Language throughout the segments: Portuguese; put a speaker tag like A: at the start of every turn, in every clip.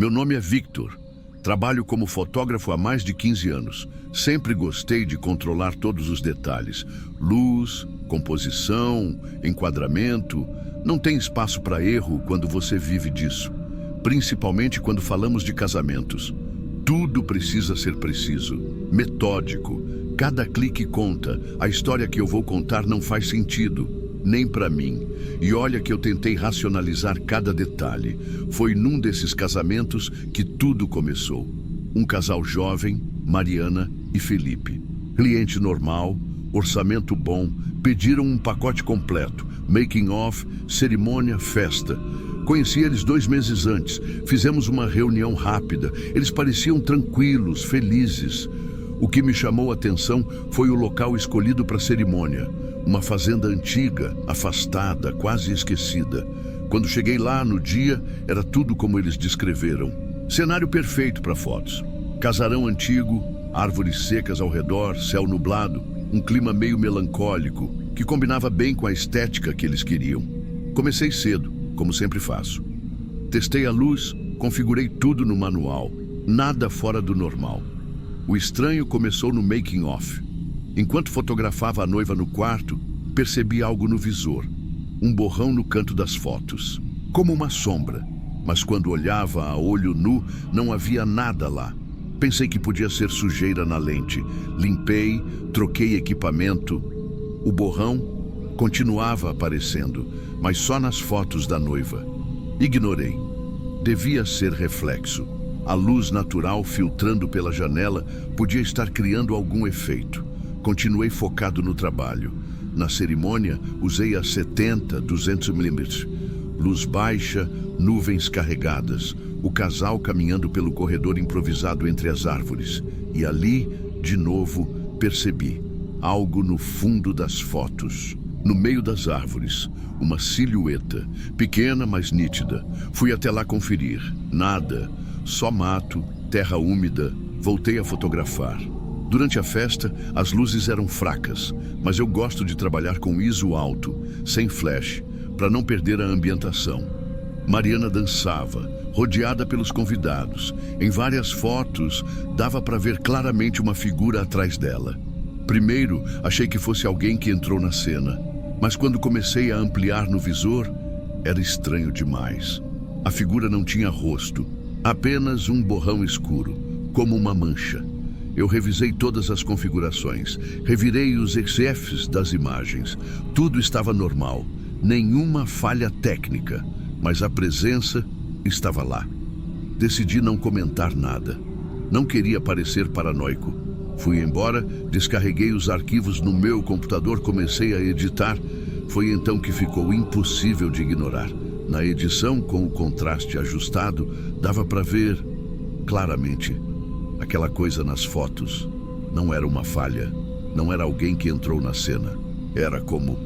A: Meu nome é Victor. Trabalho como fotógrafo há mais de 15 anos. Sempre gostei de controlar todos os detalhes. Luz, composição, enquadramento. Não tem espaço para erro quando você vive disso. Principalmente quando falamos de casamentos. Tudo precisa ser preciso, metódico. Cada clique conta. A história que eu vou contar não faz sentido, nem para mim. E olha que eu tentei racionalizar cada detalhe. Foi num desses casamentos que tudo começou. Um casal jovem, Mariana e Felipe. Cliente normal, orçamento bom, pediram um pacote completo. Making of, cerimônia, festa. Conheci eles 2 meses antes. Fizemos uma reunião rápida. Eles pareciam tranquilos, felizes. O que me chamou a atenção foi o local escolhido para a cerimônia. Uma fazenda antiga, afastada, quase esquecida. Quando cheguei lá no dia, era tudo como eles descreveram. Cenário perfeito para fotos. Casarão antigo, árvores secas ao redor, céu nublado, um clima meio melancólico, que combinava bem com a estética que eles queriam. Comecei cedo, como sempre faço. Testei a luz, configurei tudo no manual. Nada fora do normal. O estranho começou no making of. Enquanto fotografava a noiva no quarto, percebi algo no visor. Um borrão no canto das fotos. Como uma sombra. Mas quando olhava a olho nu, não havia nada lá. Pensei que podia ser sujeira na lente. Limpei, troquei equipamento. O borrão continuava aparecendo, mas só nas fotos da noiva. Ignorei. Devia ser reflexo. A luz natural filtrando pela janela podia estar criando algum efeito. Continuei focado no trabalho. Na cerimônia, usei a 70-200mm. Luz baixa, nuvens carregadas. O casal caminhando pelo corredor improvisado entre as árvores. E ali, de novo, percebi algo no fundo das fotos. No meio das árvores, uma silhueta, pequena, mas nítida. Fui até lá conferir. Nada, só mato, terra úmida. Voltei a fotografar. Durante a festa, as luzes eram fracas, mas eu gosto de trabalhar com ISO alto, sem flash, para não perder a ambientação. Mariana dançava, rodeada pelos convidados. Em várias fotos, dava para ver claramente uma figura atrás dela. Primeiro, achei que fosse alguém que entrou na cena, mas quando comecei a ampliar no visor, era estranho demais. A figura não tinha rosto, apenas um borrão escuro, como uma mancha. Eu revisei todas as configurações, revirei os EXIFs das imagens. Tudo estava normal, nenhuma falha técnica, mas a presença estava lá. Decidi não comentar nada. Não queria parecer paranoico. Fui embora, descarreguei os arquivos no meu computador, comecei a editar. Foi então que ficou impossível de ignorar. Na edição, com o contraste ajustado, dava para ver claramente. Aquela coisa nas fotos não era uma falha, não era alguém que entrou na cena. Era como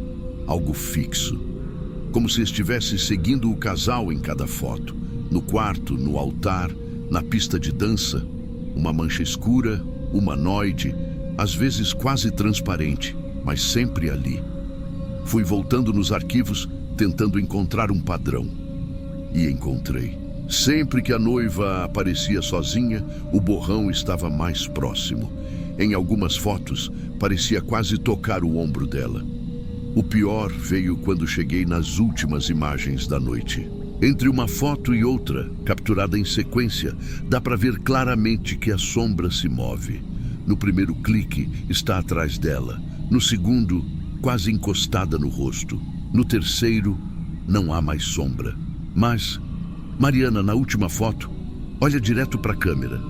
A: algo fixo. Como se estivesse seguindo o casal em cada foto. No quarto, no altar, na pista de dança. Uma mancha escura, humanoide, às vezes quase transparente, mas sempre ali. Fui voltando nos arquivos, tentando encontrar um padrão. E encontrei. Sempre que a noiva aparecia sozinha, o borrão estava mais próximo. Em algumas fotos, parecia quase tocar o ombro dela. O pior veio quando cheguei nas últimas imagens da noite. Entre uma foto e outra, capturada em sequência, dá para ver claramente que a sombra se move. No primeiro clique, está atrás dela. No segundo, quase encostada no rosto. No terceiro, não há mais sombra. Mas Mariana, na última foto, olha direto para a câmera,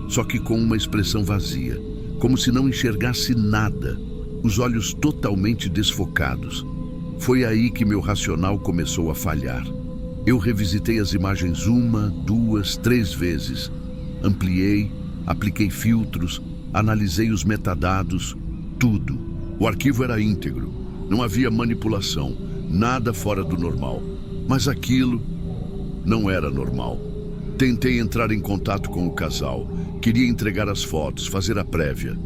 A: só que com uma expressão vazia, como se não enxergasse nada, os olhos totalmente desfocados. Foi aí que meu racional começou a falhar. Eu revisitei as imagens 1, 2, 3 vezes. Ampliei, apliquei filtros, analisei os metadados, tudo. O arquivo era íntegro, não havia manipulação, nada fora do normal. Mas aquilo não era normal. Tentei entrar em contato com o casal. Queria entregar as fotos, fazer a prévia.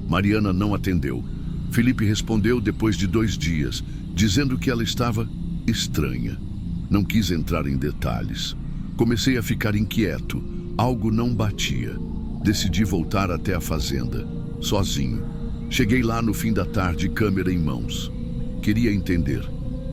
A: Mariana não atendeu. Felipe respondeu depois de 2 dias, dizendo que ela estava estranha. Não quis entrar em detalhes. Comecei a ficar inquieto. Algo não batia. Decidi voltar até a fazenda, sozinho. Cheguei lá no fim da tarde, câmera em mãos. Queria entender,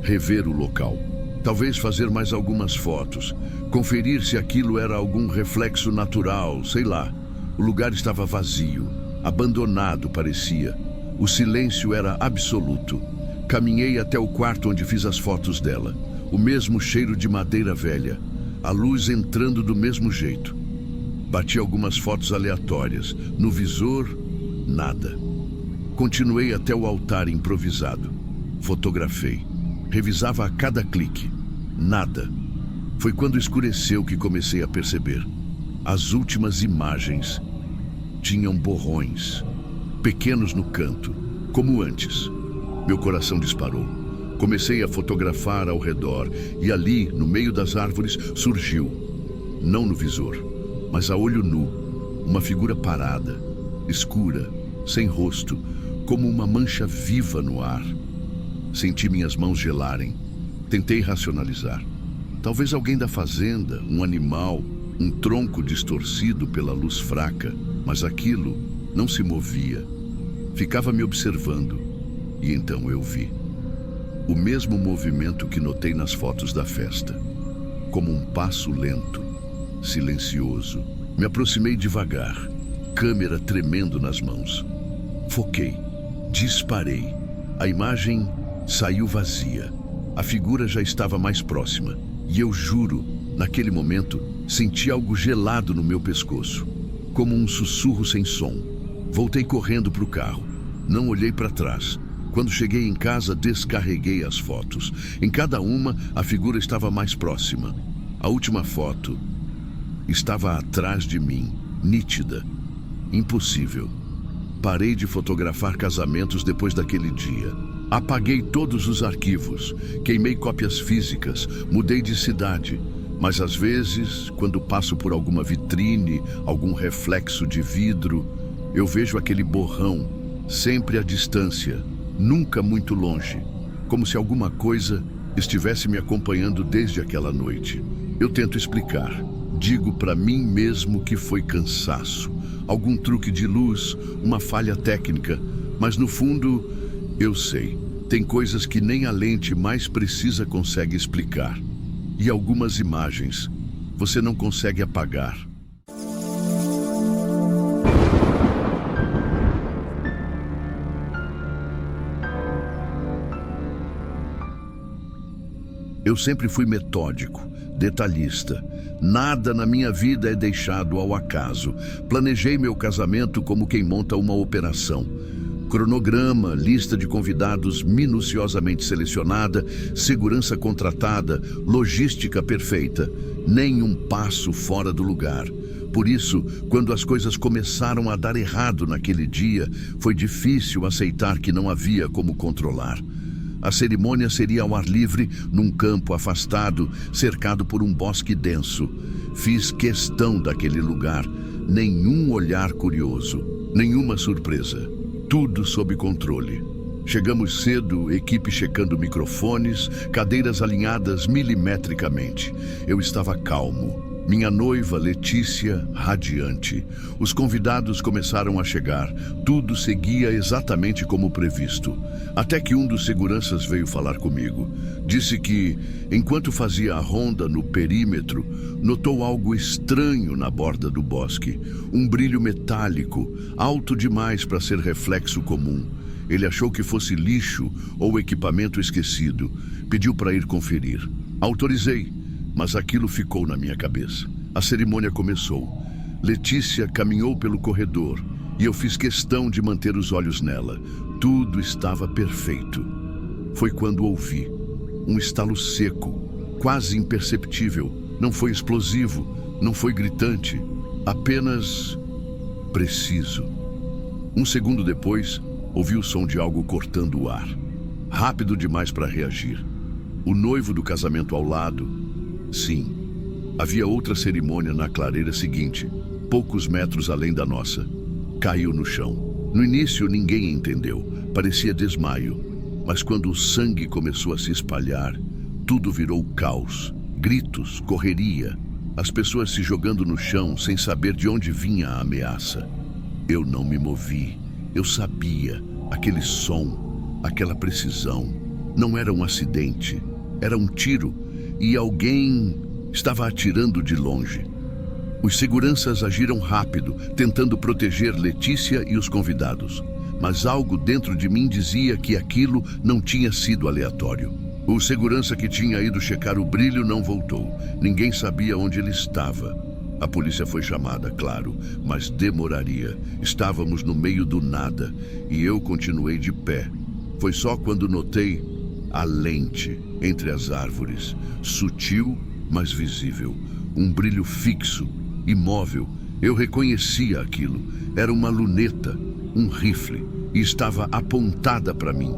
A: rever o local. Talvez fazer mais algumas fotos. Conferir se aquilo era algum reflexo natural, sei lá. O lugar estava vazio, abandonado parecia. O silêncio era absoluto. Caminhei até o quarto onde fiz as fotos dela. O mesmo cheiro de madeira velha. A luz entrando do mesmo jeito. Bati algumas fotos aleatórias. No visor, nada. Continuei até o altar improvisado. Fotografei. Revisava a cada clique. Nada. Foi quando escureceu que comecei a perceber. As últimas imagens tinham borrões, pequenos no canto, como antes. Meu coração disparou. Comecei a fotografar ao redor e ali, no meio das árvores, surgiu, não no visor, mas a olho nu, uma figura parada, escura, sem rosto, como uma mancha viva no ar. Senti minhas mãos gelarem. Tentei racionalizar. Talvez alguém da fazenda, um animal, um tronco distorcido pela luz fraca, mas aquilo não se movia. Ficava me observando e então eu vi. O mesmo movimento que notei nas fotos da festa. Como um passo lento, silencioso. Me aproximei devagar, câmera tremendo nas mãos. Foquei, disparei. A imagem saiu vazia. A figura já estava mais próxima. E eu juro, naquele momento, senti algo gelado no meu pescoço. Como um sussurro sem som. Voltei correndo para o carro. Não olhei para trás. Quando cheguei em casa, descarreguei as fotos. Em cada uma, a figura estava mais próxima. A última foto estava atrás de mim, nítida. Impossível. Parei de fotografar casamentos depois daquele dia. Apaguei todos os arquivos, queimei cópias físicas, mudei de cidade. Mas às vezes, quando passo por alguma vitrine, algum reflexo de vidro, eu vejo aquele borrão, sempre à distância, nunca muito longe, como se alguma coisa estivesse me acompanhando desde aquela noite. Eu tento explicar, digo para mim mesmo que foi cansaço, algum truque de luz, uma falha técnica, mas no fundo, eu sei, tem coisas que nem a lente mais precisa consegue explicar. E algumas imagens você não consegue apagar. Eu sempre fui metódico, detalhista. Nada na minha vida é deixado ao acaso. Planejei meu casamento como quem monta uma operação. Cronograma, lista de convidados minuciosamente selecionada, segurança contratada, logística perfeita. Nenhum passo fora do lugar. Por isso, quando as coisas começaram a dar errado naquele dia, foi difícil aceitar que não havia como controlar. A cerimônia seria ao ar livre, num campo afastado, cercado por um bosque denso. Fiz questão daquele lugar. Nenhum olhar curioso, nenhuma surpresa. Tudo sob controle. Chegamos cedo, equipe checando microfones, cadeiras alinhadas milimetricamente. Eu estava calmo. Minha noiva, Letícia, radiante. Os convidados começaram a chegar. Tudo seguia exatamente como previsto. Até que um dos seguranças veio falar comigo. Disse que, enquanto fazia a ronda no perímetro, notou algo estranho na borda do bosque. Um brilho metálico, alto demais para ser reflexo comum. Ele achou que fosse lixo ou equipamento esquecido. Pediu para ir conferir. Autorizei. Mas aquilo ficou na minha cabeça. A cerimônia começou. Letícia caminhou pelo corredor e eu fiz questão de manter os olhos nela. Tudo estava perfeito. Foi quando ouvi um estalo seco, quase imperceptível. Não foi explosivo, não foi gritante, apenas preciso. Um segundo depois, ouvi o som de algo cortando o ar. Rápido demais para reagir. O noivo do casamento ao lado. Sim, havia outra cerimônia na clareira seguinte, poucos metros além da nossa. Caiu no chão. No início ninguém entendeu, parecia desmaio. Mas quando o sangue começou a se espalhar, tudo virou caos. Gritos, correria. As pessoas se jogando no chão sem saber de onde vinha a ameaça. Eu não me movi. Eu sabia. Aquele som, aquela precisão. Não era um acidente. Era um tiro e alguém estava atirando de longe. Os seguranças agiram rápido, tentando proteger Letícia e os convidados. Mas algo dentro de mim dizia que aquilo não tinha sido aleatório. O segurança que tinha ido checar o brilho não voltou. Ninguém sabia onde ele estava. A polícia foi chamada, claro, mas demoraria. Estávamos no meio do nada e eu continuei de pé. Foi só quando notei a lente entre as árvores, sutil, mas visível. Um brilho fixo, imóvel. Eu reconhecia aquilo. Era uma luneta, um rifle, e estava apontada para mim.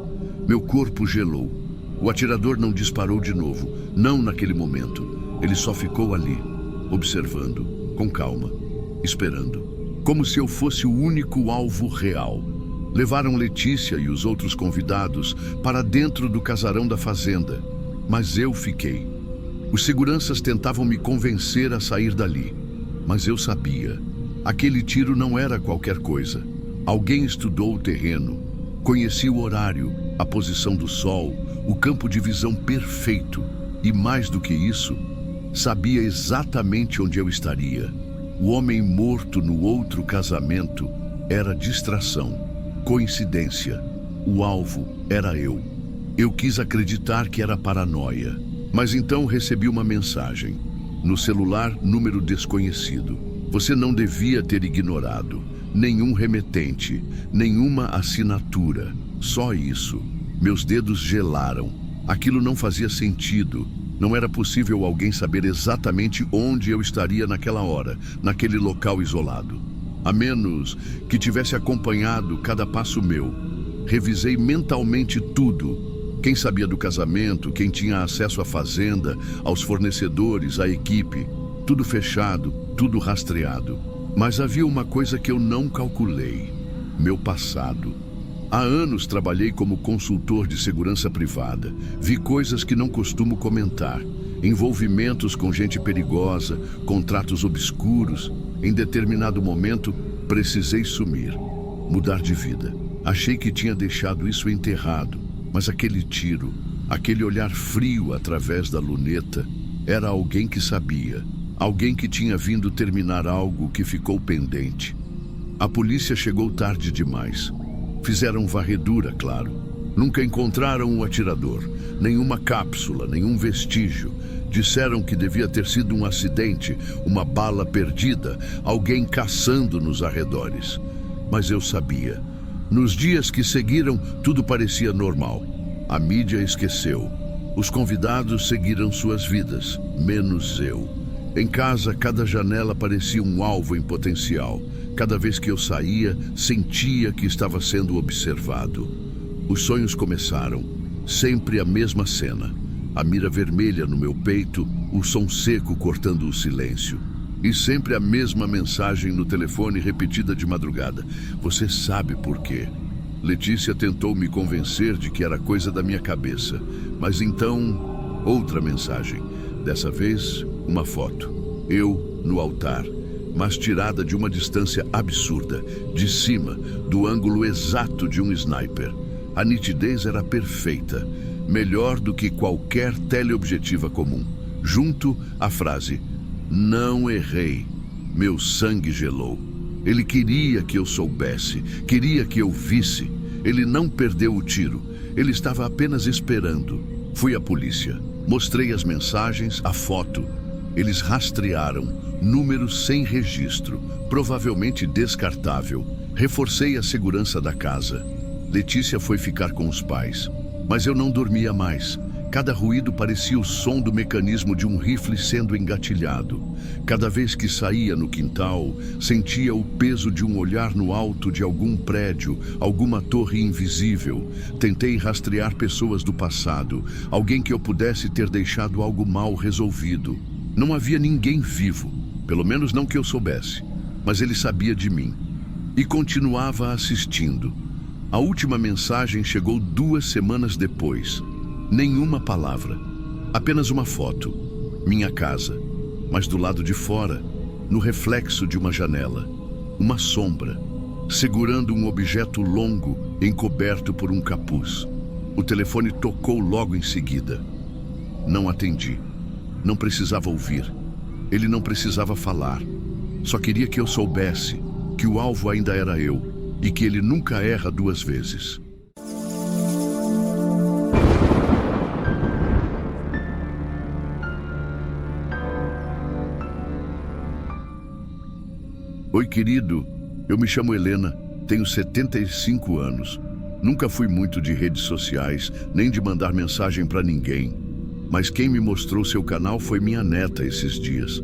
A: Meu corpo gelou. O atirador não disparou de novo, não naquele momento. Ele só ficou ali, observando, com calma, esperando. Como se eu fosse o único alvo real. Levaram Letícia e os outros convidados para dentro do casarão da fazenda. Mas eu fiquei. Os seguranças tentavam me convencer a sair dali. Mas eu sabia. Aquele tiro não era qualquer coisa. Alguém estudou o terreno. Conhecia o horário, a posição do sol, o campo de visão perfeito. E mais do que isso, sabia exatamente onde eu estaria. O homem morto no outro casamento era distração, coincidência. O alvo era eu. Eu quis acreditar que era paranoia. Mas então recebi uma mensagem. No celular, número desconhecido. Você não devia ter ignorado. Nenhum remetente, nenhuma assinatura. Só isso. Meus dedos gelaram. Aquilo não fazia sentido. Não era possível alguém saber exatamente onde eu estaria naquela hora, naquele local isolado. A menos que tivesse acompanhado cada passo meu. Revisei mentalmente tudo. Quem sabia do casamento, quem tinha acesso à fazenda, aos fornecedores, à equipe. Tudo fechado, tudo rastreado. Mas havia uma coisa que eu não calculei. Meu passado. Há anos trabalhei como consultor de segurança privada. Vi coisas que não costumo comentar. Envolvimentos com gente perigosa, contratos obscuros. Em determinado momento, precisei sumir, mudar de vida. Achei que tinha deixado isso enterrado, mas aquele tiro, aquele olhar frio através da luneta, era alguém que sabia. Alguém que tinha vindo terminar algo que ficou pendente. A polícia chegou tarde demais. Fizeram varredura, claro. Nunca encontraram o atirador. Nenhuma cápsula, nenhum vestígio. Disseram que devia ter sido um acidente, uma bala perdida, alguém caçando nos arredores. Mas eu sabia. Nos dias que seguiram, tudo parecia normal. A mídia esqueceu. Os convidados seguiram suas vidas, menos eu. Em casa, cada janela parecia um alvo em potencial. Cada vez que eu saía, sentia que estava sendo observado. Os sonhos começaram. Sempre a mesma cena. A mira vermelha no meu peito, o som seco cortando o silêncio. E sempre a mesma mensagem no telefone repetida de madrugada. Você sabe por quê? Letícia tentou me convencer de que era coisa da minha cabeça. Mas então, outra mensagem. Dessa vez, uma foto. Eu no altar, mas tirada de uma distância absurda, de cima, do ângulo exato de um sniper. A nitidez era perfeita, melhor do que qualquer teleobjetiva comum. Junto a frase, não errei. Meu sangue gelou. Ele queria que eu soubesse, queria que eu visse. Ele não perdeu o tiro, ele estava apenas esperando. Fui à polícia, mostrei as mensagens, a foto. Eles rastrearam, números sem registro, provavelmente descartável. Reforcei a segurança da casa. Letícia foi ficar com os pais. Mas eu não dormia mais. Cada ruído parecia o som do mecanismo de um rifle sendo engatilhado. Cada vez que saía no quintal, sentia o peso de um olhar no alto de algum prédio, alguma torre invisível. Tentei rastrear pessoas do passado, alguém que eu pudesse ter deixado algo mal resolvido. Não havia ninguém vivo, pelo menos não que eu soubesse, mas ele sabia de mim. E continuava assistindo. A última mensagem chegou 2 semanas depois. Nenhuma palavra, apenas uma foto. Minha casa. mas do lado de fora, no reflexo de uma janela, uma sombra, segurando um objeto longo encoberto por um capuz. O telefone tocou logo em seguida. Não atendi. Não precisava ouvir. Ele não precisava falar. Só queria que eu soubesse que o alvo ainda era eu e que ele nunca erra duas vezes. Oi, querido. Eu me chamo Helena, tenho 75 anos. Nunca fui muito de redes sociais, nem de mandar mensagem para ninguém. Mas quem me mostrou seu canal foi minha neta esses dias.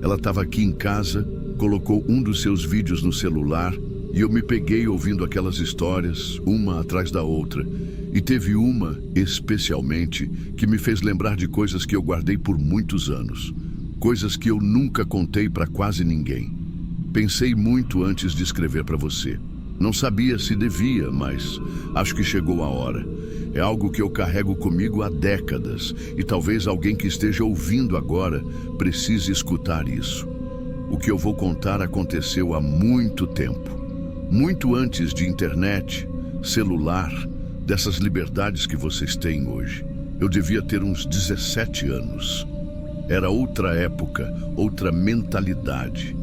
A: Ela estava aqui em casa, colocou um dos seus vídeos no celular e eu me peguei ouvindo aquelas histórias, uma atrás da outra. E teve uma, especialmente, que me fez lembrar de coisas que eu guardei por muitos anos. Coisas que eu nunca contei para quase ninguém. Pensei muito antes de escrever para você. Não sabia se devia, mas acho que chegou a hora. É algo que eu carrego comigo há décadas e talvez alguém que esteja ouvindo agora precise escutar isso. O que eu vou contar aconteceu há muito tempo. Muito antes de internet, celular, dessas liberdades que vocês têm hoje. Eu devia ter uns 17 anos. Era outra época, outra mentalidade.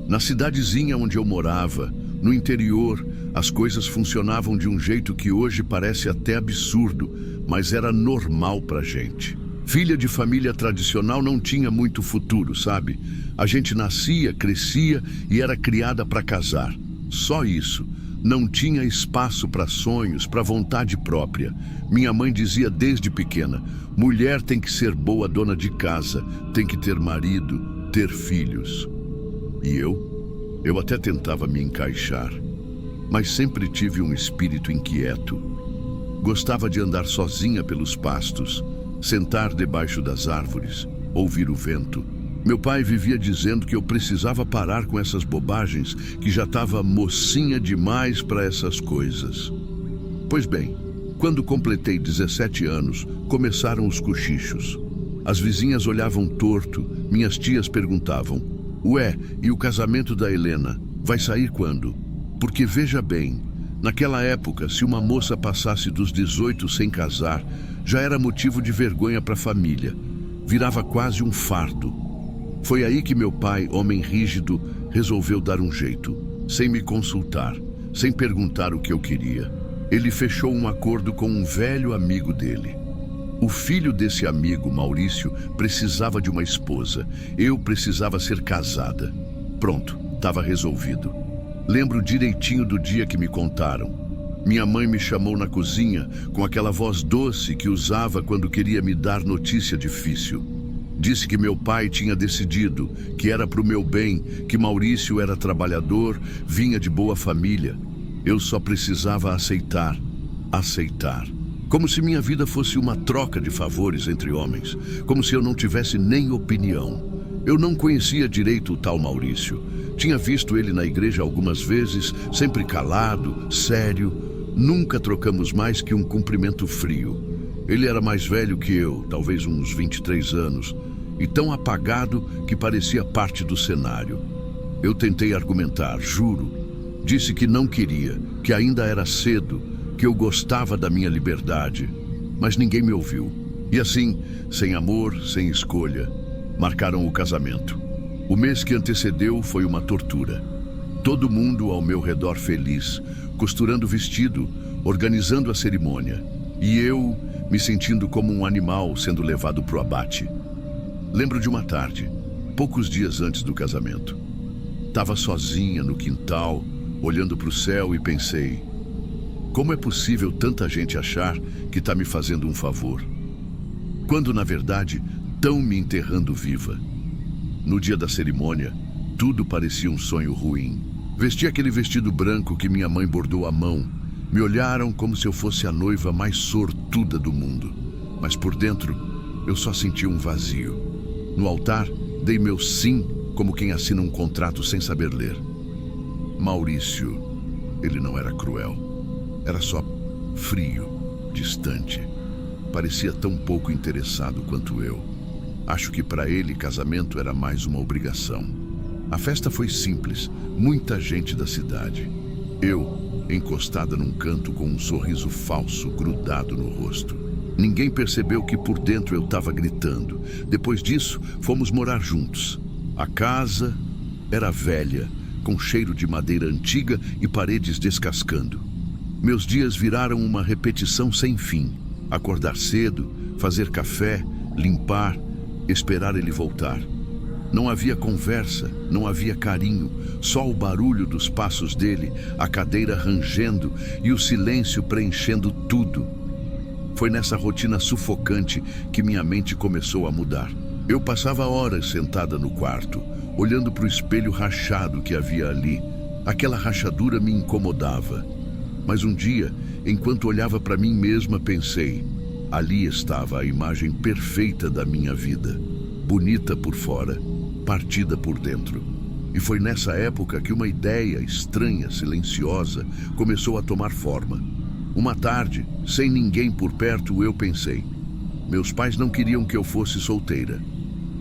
A: Na cidadezinha onde eu morava, no interior, as coisas funcionavam de um jeito que hoje parece até absurdo, mas era normal pra gente. Filha de família tradicional não tinha muito futuro, sabe? A gente nascia, crescia e era criada para casar. Só isso. Não tinha espaço para sonhos, para vontade própria. Minha mãe dizia desde pequena, mulher tem que ser boa dona de casa, tem que ter marido, ter filhos. E eu até tentava me encaixar, mas sempre tive um espírito inquieto. Gostava de andar sozinha pelos pastos, sentar debaixo das árvores, ouvir o vento. Meu pai vivia dizendo que eu precisava parar com essas bobagens, que já estava mocinha demais para essas coisas. Pois bem, quando completei 17 anos, começaram os cochichos. As vizinhas olhavam torto, minhas tias perguntavam: ué, e o casamento da Helena? Vai sair quando? Porque veja bem, naquela época, se uma moça passasse dos 18 sem casar, já era motivo de vergonha para a família. Virava quase um fardo. Foi aí que meu pai, homem rígido, resolveu dar um jeito. Sem me consultar, sem perguntar o que eu queria. Ele fechou um acordo com um velho amigo dele. O filho desse amigo, Maurício, precisava de uma esposa. Eu precisava ser casada. Pronto, estava resolvido. Lembro direitinho do dia que me contaram. Minha mãe me chamou na cozinha com aquela voz doce que usava quando queria me dar notícia difícil. Disse que meu pai tinha decidido, que era para o meu bem, que Maurício era trabalhador, vinha de boa família. Eu só precisava aceitar. Como se minha vida fosse uma troca de favores entre homens, como se eu não tivesse nem opinião. Eu não conhecia direito o tal Maurício. Tinha visto ele na igreja algumas vezes, sempre calado, sério. Nunca trocamos mais que um cumprimento frio. Ele era mais velho que eu, talvez uns 23 anos, e tão apagado que parecia parte do cenário. Eu tentei argumentar, juro. Disse que não queria, que ainda era cedo, que eu gostava da minha liberdade, mas ninguém me ouviu. E assim, sem amor, sem escolha, marcaram o casamento. O mês que antecedeu foi uma tortura. Todo mundo ao meu redor feliz, costurando o vestido, organizando a cerimônia. E eu me sentindo como um animal sendo levado pro abate. Lembro de uma tarde, poucos dias antes do casamento. Estava sozinha no quintal, olhando pro céu e pensei: como é possível tanta gente achar que está me fazendo um favor? Quando, na verdade, estão me enterrando viva. No dia da cerimônia, tudo parecia um sonho ruim. Vesti aquele vestido branco que minha mãe bordou à mão. Me olharam como se eu fosse a noiva mais sortuda do mundo. Mas por dentro, eu só senti um vazio. No altar, dei meu sim como quem assina um contrato sem saber ler. Maurício, ele não era cruel. Era só frio, distante. Parecia tão pouco interessado quanto eu. Acho que para ele casamento era mais uma obrigação. A festa foi simples, muita gente da cidade. Eu, encostada num canto com um sorriso falso grudado no rosto. Ninguém percebeu que por dentro eu estava gritando. Depois disso, fomos morar juntos. A casa era velha, com cheiro de madeira antiga e paredes descascando. Meus dias viraram uma repetição sem fim. Acordar cedo, fazer café, limpar, esperar ele voltar. Não havia conversa, não havia carinho, só o barulho dos passos dele, a cadeira rangendo e o silêncio preenchendo tudo. Foi nessa rotina sufocante que minha mente começou a mudar. Eu passava horas sentada no quarto, olhando para o espelho rachado que havia ali. Aquela rachadura me incomodava. Mas um dia, enquanto olhava para mim mesma, pensei: ali estava a imagem perfeita da minha vida. Bonita por fora, partida por dentro. E foi nessa época que uma ideia estranha, silenciosa, começou a tomar forma. Uma tarde, sem ninguém por perto, eu pensei: meus pais não queriam que eu fosse solteira,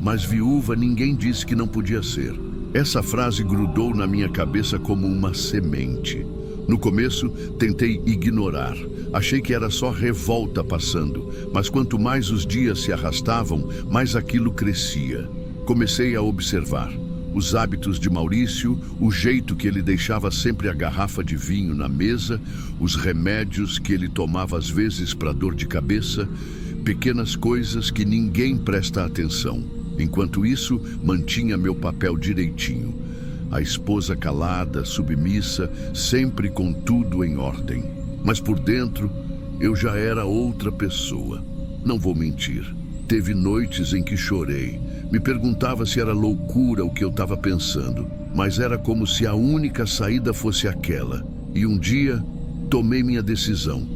A: mas viúva ninguém disse que não podia ser. Essa frase grudou na minha cabeça como uma semente. No começo, tentei ignorar. Achei que era só revolta passando, mas quanto mais os dias se arrastavam, mais aquilo crescia. Comecei a observar os hábitos de Maurício, o jeito que ele deixava sempre a garrafa de vinho na mesa, os remédios que ele tomava às vezes para dor de cabeça, pequenas coisas que ninguém presta atenção. Enquanto isso, mantinha meu papel direitinho. A esposa calada, submissa, sempre com tudo em ordem. Mas por dentro, eu já era outra pessoa. Não vou mentir. Teve noites em que chorei. Me perguntava se era loucura o que eu estava pensando. Mas era como se a única saída fosse aquela. E um dia, tomei minha decisão.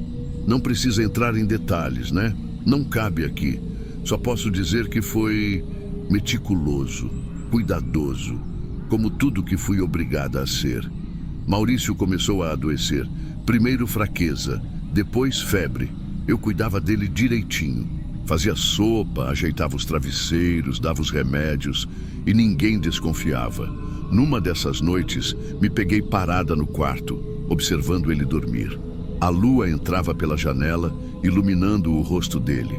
A: Não precisa entrar em detalhes, né? Não cabe aqui. Só posso dizer que foi meticuloso, cuidadoso, como tudo que fui obrigada a ser. Maurício começou a adoecer. Primeiro fraqueza, depois febre. Eu cuidava dele direitinho. Fazia sopa, ajeitava os travesseiros, dava os remédios e ninguém desconfiava. Numa dessas noites, me peguei parada no quarto, observando ele dormir. A lua entrava pela janela, iluminando o rosto dele.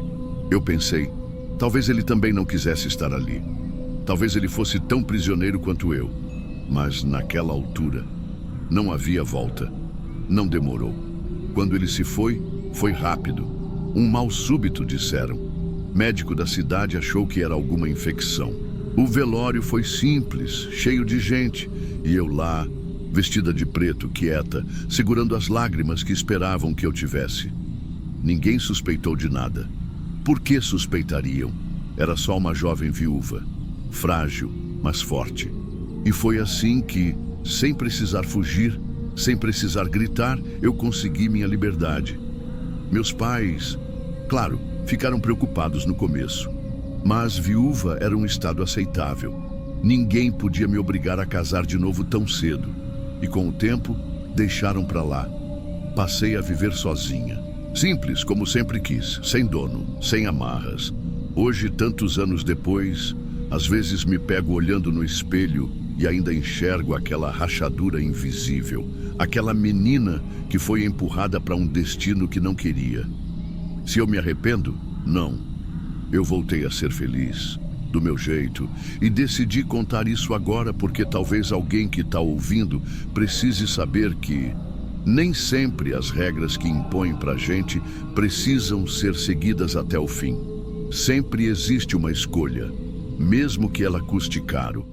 A: Eu pensei, talvez ele também não quisesse estar ali. Talvez ele fosse tão prisioneiro quanto eu. Mas naquela altura, não havia volta. Não demorou. Quando ele se foi, foi rápido. Um mal súbito, disseram. Médico da cidade achou que era alguma infecção. O velório foi simples, cheio de gente. E eu lá, vestida de preto, quieta, segurando as lágrimas que esperavam que eu tivesse. Ninguém suspeitou de nada. Por que suspeitariam? Era só uma jovem viúva. Frágil, mas forte. E foi assim que, sem precisar fugir, sem precisar gritar, eu consegui minha liberdade. Meus pais, claro, ficaram preocupados no começo. Mas viúva era um estado aceitável. Ninguém podia me obrigar a casar de novo tão cedo. E com o tempo, deixaram para lá. Passei a viver sozinha. Simples, como sempre quis, sem dono, sem amarras. Hoje, tantos anos depois, às vezes me pego olhando no espelho e ainda enxergo aquela rachadura invisível, aquela menina que foi empurrada para um destino que não queria. Se eu me arrependo? Não. Eu voltei a ser feliz, do meu jeito, e decidi contar isso agora porque talvez alguém que está ouvindo precise saber que nem sempre as regras que impõem pra gente precisam ser seguidas até o fim. Sempre existe uma escolha, mesmo que ela custe caro.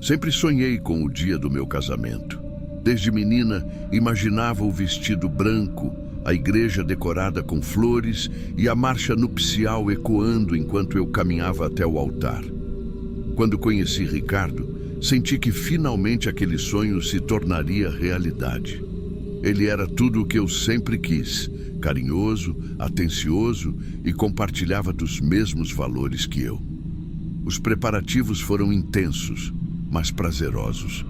A: Sempre sonhei com o dia do meu casamento. Desde menina, imaginava o vestido branco, a igreja decorada com flores e a marcha nupcial ecoando enquanto eu caminhava até o altar. Quando conheci Ricardo, senti que finalmente aquele sonho se tornaria realidade. Ele era tudo o que eu sempre quis, carinhoso, atencioso e compartilhava dos mesmos valores que eu. Os preparativos foram intensos, mas prazerosos.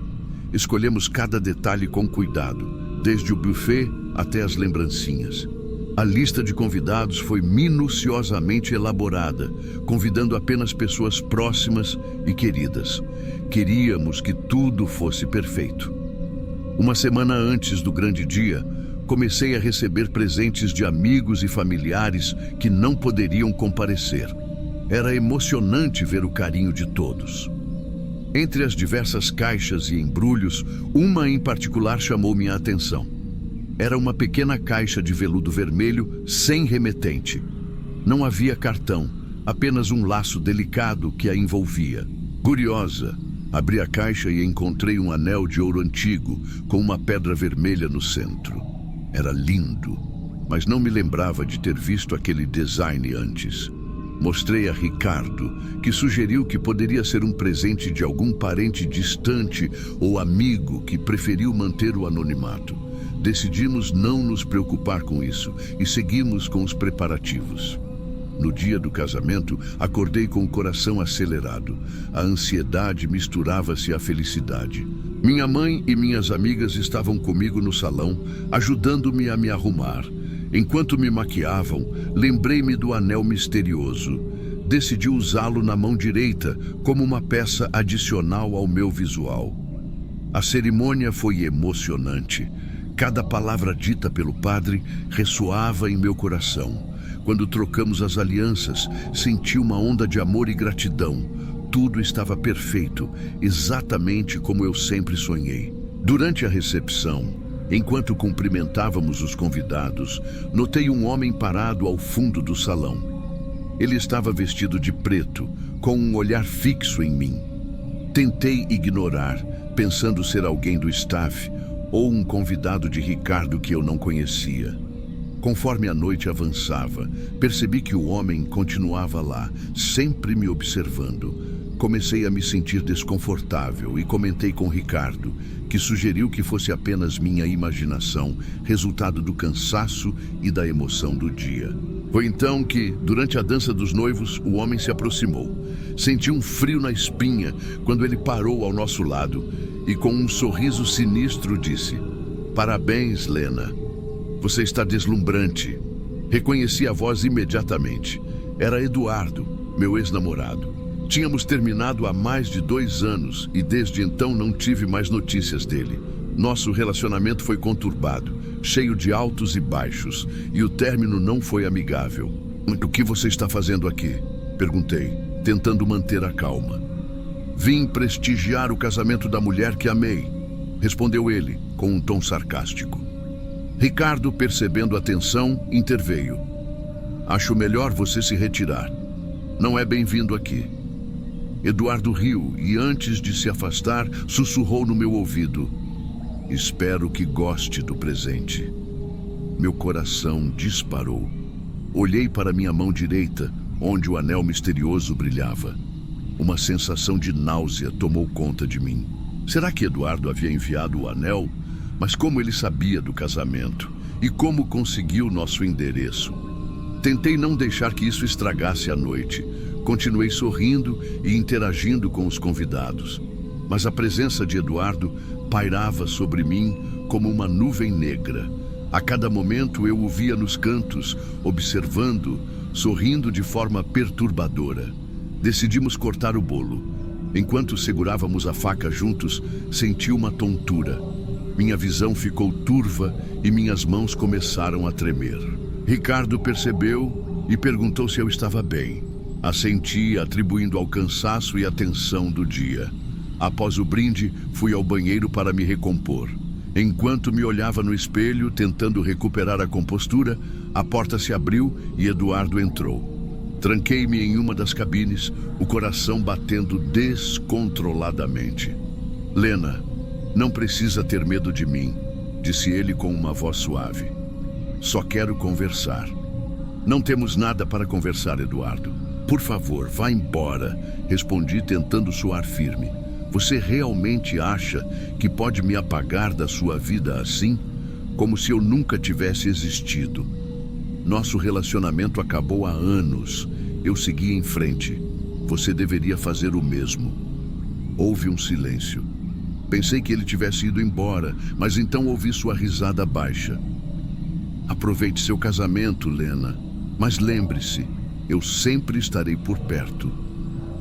A: Escolhemos cada detalhe com cuidado, desde o buffet até as lembrancinhas. A lista de convidados foi minuciosamente elaborada, convidando apenas pessoas próximas e queridas. Queríamos que tudo fosse perfeito. Uma semana antes do grande dia, comecei a receber presentes de amigos e familiares que não poderiam comparecer. Era emocionante ver o carinho de todos. Entre as diversas caixas e embrulhos, uma em particular chamou minha atenção. Era uma pequena caixa de veludo vermelho sem remetente. Não havia cartão, apenas um laço delicado que a envolvia. Curiosa, abri a caixa e encontrei um anel de ouro antigo com uma pedra vermelha no centro. Era lindo, mas não me lembrava de ter visto aquele design antes. Mostrei a Ricardo, que sugeriu que poderia ser um presente de algum parente distante ou amigo que preferiu manter o anonimato. Decidimos não nos preocupar com isso e seguimos com os preparativos. No dia do casamento, acordei com o coração acelerado. A ansiedade misturava-se à felicidade. Minha mãe e minhas amigas estavam comigo no salão, ajudando-me a me arrumar. Enquanto me maquiavam, lembrei-me do anel misterioso. Decidi usá-lo na mão direita como uma peça adicional ao meu visual. A cerimônia foi emocionante. Cada palavra dita pelo padre ressoava em meu coração. Quando trocamos as alianças, senti uma onda de amor e gratidão. Tudo estava perfeito, exatamente como eu sempre sonhei. Durante a recepção, enquanto cumprimentávamos os convidados, notei um homem parado ao fundo do salão. Ele estava vestido de preto, com um olhar fixo em mim. Tentei ignorar, pensando ser alguém do staff ou um convidado de Ricardo que eu não conhecia. Conforme a noite avançava, percebi que o homem continuava lá, sempre me observando. Comecei a me sentir desconfortável e comentei com Ricardo, que sugeriu que fosse apenas minha imaginação, resultado do cansaço e da emoção do dia. Foi então que, durante a dança dos noivos, o homem se aproximou. Senti um frio na espinha quando ele parou ao nosso lado e, com um sorriso sinistro, disse: "Parabéns, Lena. Você está deslumbrante." Reconheci a voz imediatamente. Era Eduardo, meu ex-namorado. Tínhamos terminado há mais de 2 anos e desde então não tive mais notícias dele. Nosso relacionamento foi conturbado, cheio de altos e baixos, e o término não foi amigável. "O que você está fazendo aqui?" perguntei, tentando manter a calma. "Vim prestigiar o casamento da mulher que amei", respondeu ele, com um tom sarcástico. Ricardo, percebendo a tensão, interveio. "Acho melhor você se retirar. Não é bem-vindo aqui." Eduardo riu e, antes de se afastar, sussurrou no meu ouvido: "Espero que goste do presente." Meu coração disparou. Olhei para minha mão direita, onde o anel misterioso brilhava. Uma sensação de náusea tomou conta de mim. Será que Eduardo havia enviado o anel? Mas como ele sabia do casamento? E como conseguiu nosso endereço? Tentei não deixar que isso estragasse a noite. Continuei sorrindo e interagindo com os convidados. Mas a presença de Eduardo pairava sobre mim como uma nuvem negra. A cada momento eu o via nos cantos, observando, sorrindo de forma perturbadora. Decidimos cortar o bolo. Enquanto segurávamos a faca juntos, senti uma tontura. Minha visão ficou turva e minhas mãos começaram a tremer. Ricardo percebeu e perguntou se eu estava bem. Assenti, atribuindo ao cansaço e à tensão do dia. Após o brinde, fui ao banheiro para me recompor. Enquanto me olhava no espelho, tentando recuperar a compostura, a porta se abriu e Eduardo entrou. Tranquei-me em uma das cabines, o coração batendo descontroladamente. "Lena, não precisa ter medo de mim", disse ele com uma voz suave. "Só quero conversar." "Não temos nada para conversar, Eduardo. Por favor, vá embora", respondi, tentando soar firme. "Você realmente acha que pode me apagar da sua vida assim? Como se eu nunca tivesse existido." "Nosso relacionamento acabou há anos." Eu segui em frente. "Você deveria fazer o mesmo." Houve um silêncio. Pensei que ele tivesse ido embora, mas então ouvi sua risada baixa. Aproveite seu casamento, Lena. Mas lembre-se, eu sempre estarei por perto.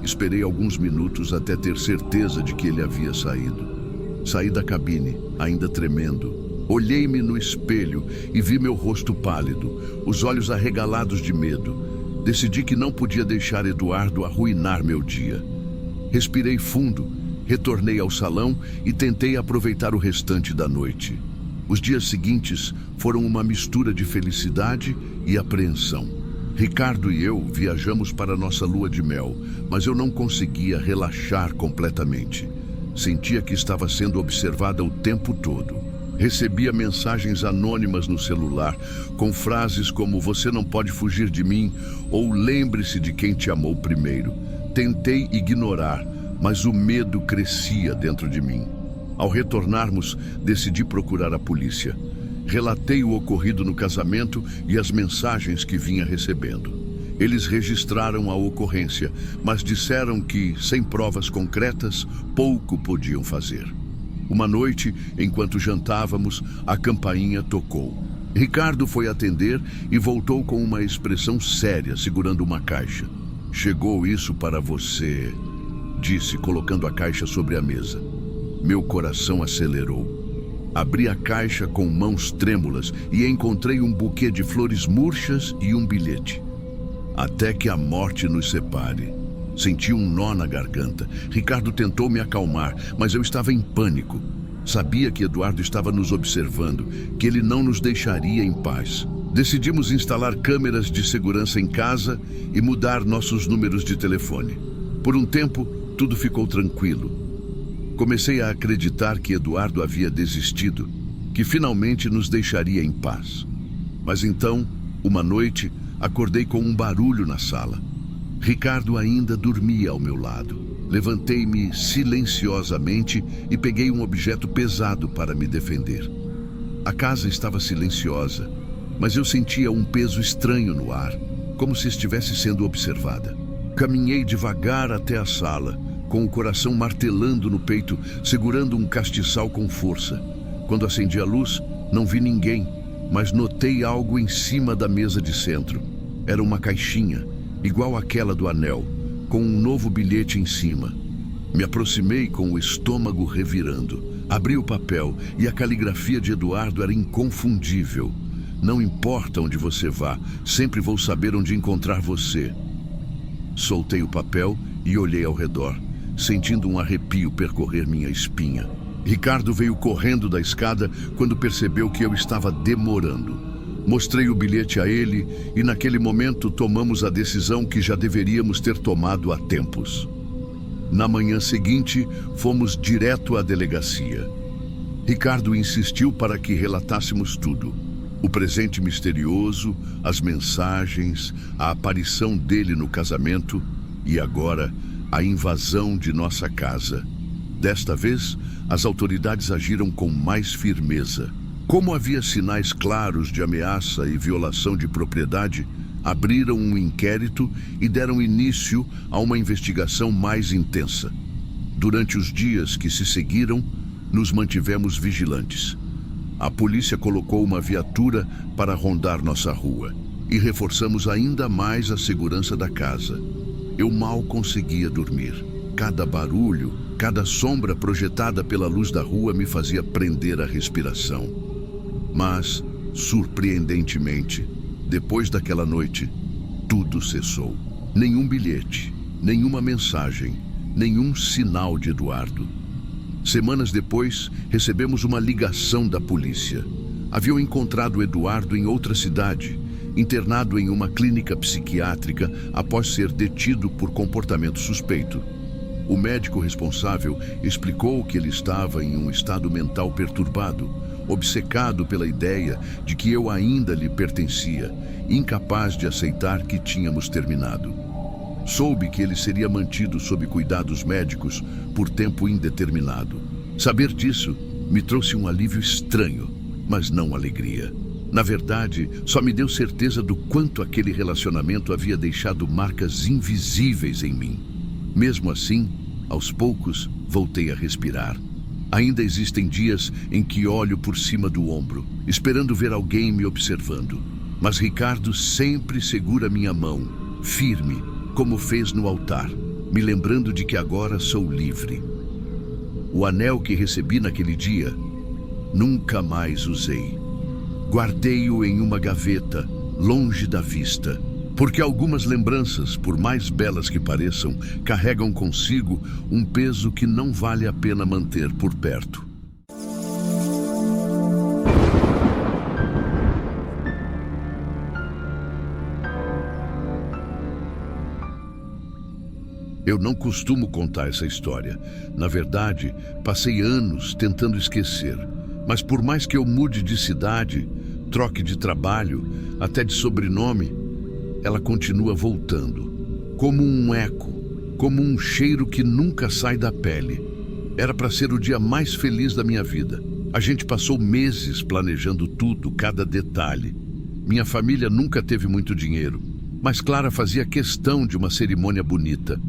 A: Esperei alguns minutos até ter certeza de que ele havia saído. Saí da cabine, ainda tremendo. Olhei-me no espelho e vi meu rosto pálido, os olhos arregalados de medo. Decidi que não podia deixar Eduardo arruinar meu dia. Respirei fundo, retornei ao salão e tentei aproveitar o restante da noite. Os dias seguintes foram uma mistura de felicidade e apreensão. Ricardo e eu viajamos para nossa lua de mel, mas eu não conseguia relaxar completamente. Sentia que estava sendo observada o tempo todo. Recebia mensagens anônimas no celular, com frases como "você não pode fugir de mim" ou "lembre-se de quem te amou primeiro". Tentei ignorar, mas o medo crescia dentro de mim. Ao retornarmos, decidi procurar a polícia. Relatei o ocorrido no casamento e as mensagens que vinha recebendo. Eles registraram a ocorrência, mas disseram que, sem provas concretas, pouco podiam fazer. Uma noite, enquanto jantávamos, a campainha tocou. Ricardo foi atender e voltou com uma expressão séria, segurando uma caixa. "Chegou isso para você", disse, colocando a caixa sobre a mesa. Meu coração acelerou. Abri a caixa com mãos trêmulas e encontrei um buquê de flores murchas e um bilhete. "Até que a morte nos separe." Senti um nó na garganta. Ricardo tentou me acalmar, mas eu estava em pânico. Sabia que Eduardo estava nos observando, que ele não nos deixaria em paz. Decidimos instalar câmeras de segurança em casa e mudar nossos números de telefone. Por um tempo, tudo ficou tranquilo. Comecei a acreditar que Eduardo havia desistido, que finalmente nos deixaria em paz. Mas então, uma noite, acordei com um barulho na sala. Ricardo ainda dormia ao meu lado. Levantei-me silenciosamente e peguei um objeto pesado para me defender. A casa estava silenciosa, mas eu sentia um peso estranho no ar, como se estivesse sendo observada. Caminhei devagar até a sala, com o coração martelando no peito, segurando um castiçal com força. Quando acendi a luz, não vi ninguém, mas notei algo em cima da mesa de centro. Era uma caixinha, igual àquela do anel, com um novo bilhete em cima. Me aproximei com o estômago revirando. Abri o papel e a caligrafia de Eduardo era inconfundível. "Não importa onde você vá, sempre vou saber onde encontrar você." Soltei o papel e olhei ao redor, sentindo um arrepio percorrer minha espinha. Ricardo veio correndo da escada quando percebeu que eu estava demorando. Mostrei o bilhete a ele e naquele momento tomamos a decisão que já deveríamos ter tomado há tempos. Na manhã seguinte, fomos direto à delegacia. Ricardo insistiu para que relatássemos tudo. O presente misterioso, as mensagens, a aparição dele no casamento e agora a invasão de nossa casa. Desta vez, as autoridades agiram com mais firmeza. Como havia sinais claros de ameaça e violação de propriedade, abriram um inquérito e deram início a uma investigação mais intensa. Durante os dias que se seguiram, nos mantivemos vigilantes. A polícia colocou uma viatura para rondar nossa rua e reforçamos ainda mais a segurança da casa. Eu mal conseguia dormir. Cada barulho, cada sombra projetada pela luz da rua me fazia prender a respiração. Mas, surpreendentemente, depois daquela noite, tudo cessou. Nenhum bilhete, nenhuma mensagem, nenhum sinal de Eduardo. Semanas depois, recebemos uma ligação da polícia. Haviam encontrado Eduardo em outra cidade, internado em uma clínica psiquiátrica após ser detido por comportamento suspeito. O médico responsável explicou que ele estava em um estado mental perturbado, obcecado pela ideia de que eu ainda lhe pertencia, incapaz de aceitar que tínhamos terminado. Soube que ele seria mantido sob cuidados médicos por tempo indeterminado. Saber disso me trouxe um alívio estranho, mas não alegria. Na verdade, só me deu certeza do quanto aquele relacionamento havia deixado marcas invisíveis em mim. Mesmo assim, aos poucos, voltei a respirar. Ainda existem dias em que olho por cima do ombro, esperando ver alguém me observando. Mas Ricardo sempre segura minha mão, firme, como fez no altar, me lembrando de que agora sou livre. O anel que recebi naquele dia, nunca mais usei. Guardei-o em uma gaveta, longe da vista, porque algumas lembranças, por mais belas que pareçam, carregam consigo um peso que não vale a pena manter por perto. Eu não costumo contar essa história. Na verdade, passei anos tentando esquecer. Mas por mais que eu mude de cidade, troque de trabalho, até de sobrenome, ela continua voltando. Como um eco, como um cheiro que nunca sai da pele. Era para ser o dia mais feliz da minha vida. A gente passou meses planejando tudo, cada detalhe. Minha família nunca teve muito dinheiro, mas Clara fazia questão de uma cerimônia bonita.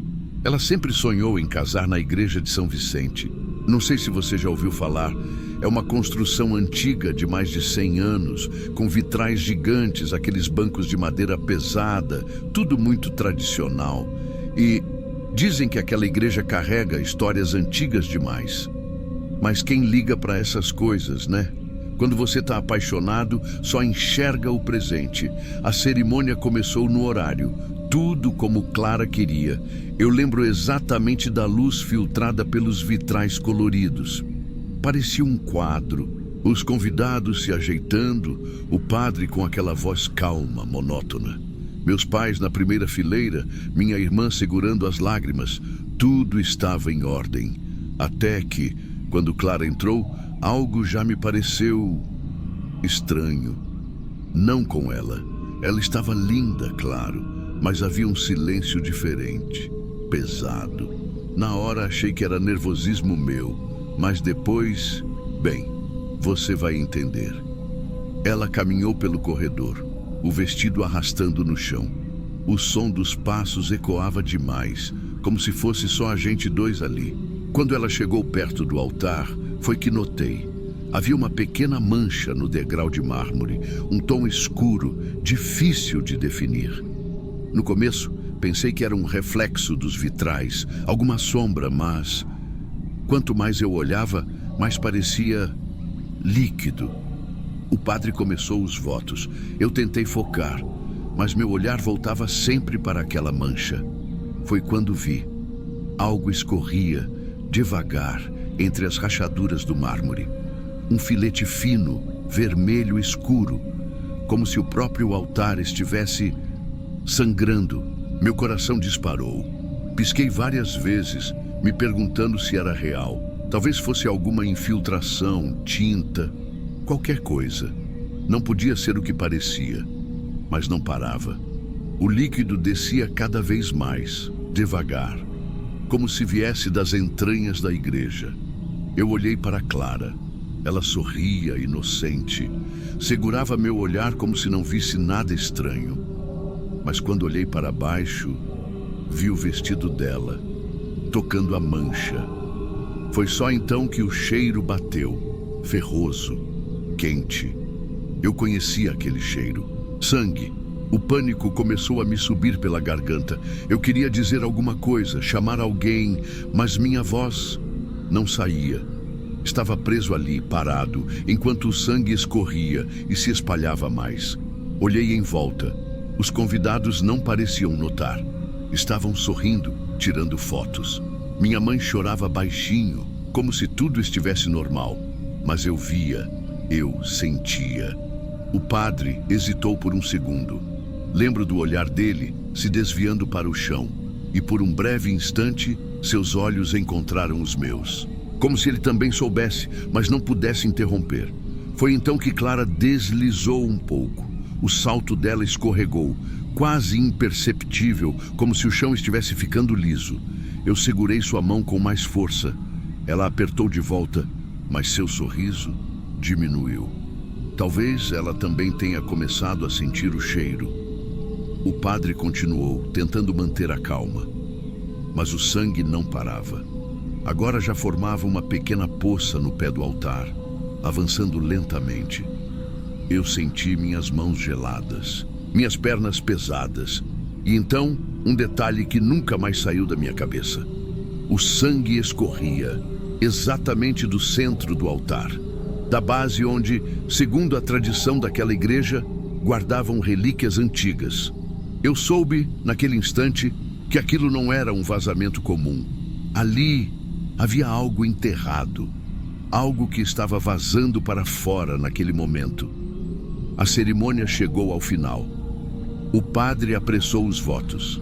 A: Ela sempre sonhou em casar na igreja de São Vicente. Não sei se você já ouviu falar. É uma construção antiga de mais de 100 anos, com vitrais gigantes, aqueles bancos de madeira pesada, tudo muito tradicional. E dizem que aquela igreja carrega histórias antigas demais. Mas quem liga para essas coisas, né? Quando você está apaixonado, só enxerga o presente. A cerimônia começou no horário, tudo como Clara queria. Eu lembro exatamente da luz filtrada pelos vitrais coloridos. Parecia um quadro, os convidados se ajeitando, o padre com aquela voz calma, monótona. Meus pais na primeira fileira, minha irmã segurando as lágrimas. Tudo estava em ordem. Até que, quando Clara entrou, algo já me pareceu estranho. Não com ela. Ela estava linda, claro, mas havia um silêncio diferente, pesado. Na hora achei que era nervosismo meu. Mas depois, bem, você vai entender. Ela caminhou pelo corredor, o vestido arrastando no chão. O som dos passos ecoava demais, como se fosse só a gente dois ali. Quando ela chegou perto do altar, foi que notei. Havia uma pequena mancha no degrau de mármore, um tom escuro, difícil de definir. No começo, pensei que era um reflexo dos vitrais, alguma sombra, mas quanto mais eu olhava, mais parecia líquido. O padre começou os votos. Eu tentei focar, mas meu olhar voltava sempre para aquela mancha. Foi quando vi. Algo escorria, devagar, entre as rachaduras do mármore. Um filete fino, vermelho escuro, como se o próprio altar estivesse sangrando. Meu coração disparou. Pisquei várias vezes, me perguntando se era real. Talvez fosse alguma infiltração, tinta, qualquer coisa. Não podia ser o que parecia, mas não parava. O líquido descia cada vez mais, devagar, como se viesse das entranhas da igreja. Eu olhei para Clara. Ela sorria, inocente. Segurava meu olhar como se não visse nada estranho. Mas quando olhei para baixo, vi o vestido dela, tocando a mancha. Foi só então que o cheiro bateu, ferroso, quente. Eu conhecia aquele cheiro. Sangue. O pânico começou a me subir pela garganta. Eu queria dizer alguma coisa, chamar alguém, mas minha voz não saía. Estava preso ali, parado, enquanto o sangue escorria e se espalhava mais. Olhei em volta. Os convidados não pareciam notar. Estavam sorrindo, tirando fotos. Minha mãe chorava baixinho, como se tudo estivesse normal. Mas eu via, eu sentia. O padre hesitou por um segundo. Lembro do olhar dele se desviando para o chão. E por um breve instante, seus olhos encontraram os meus. Como se ele também soubesse, mas não pudesse interromper. Foi então que Clara deslizou um pouco. O salto dela escorregou, quase imperceptível, como se o chão estivesse ficando liso. Eu segurei sua mão com mais força. Ela apertou de volta, mas seu sorriso diminuiu. Talvez ela também tenha começado a sentir o cheiro. O padre continuou, tentando manter a calma. Mas o sangue não parava. Agora já formava uma pequena poça no pé do altar, avançando lentamente. Eu senti minhas mãos geladas, minhas pernas pesadas, e então um detalhe que nunca mais saiu da minha cabeça. O sangue escorria exatamente do centro do altar, da base onde, segundo a tradição daquela igreja, guardavam relíquias antigas. Eu soube, naquele instante, que aquilo não era um vazamento comum. Ali havia algo enterrado, algo que estava vazando para fora naquele momento. A cerimônia chegou ao final. O padre apressou os votos.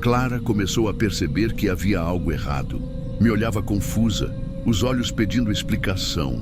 A: Clara começou a perceber que havia algo errado. Me olhava confusa, os olhos pedindo explicação.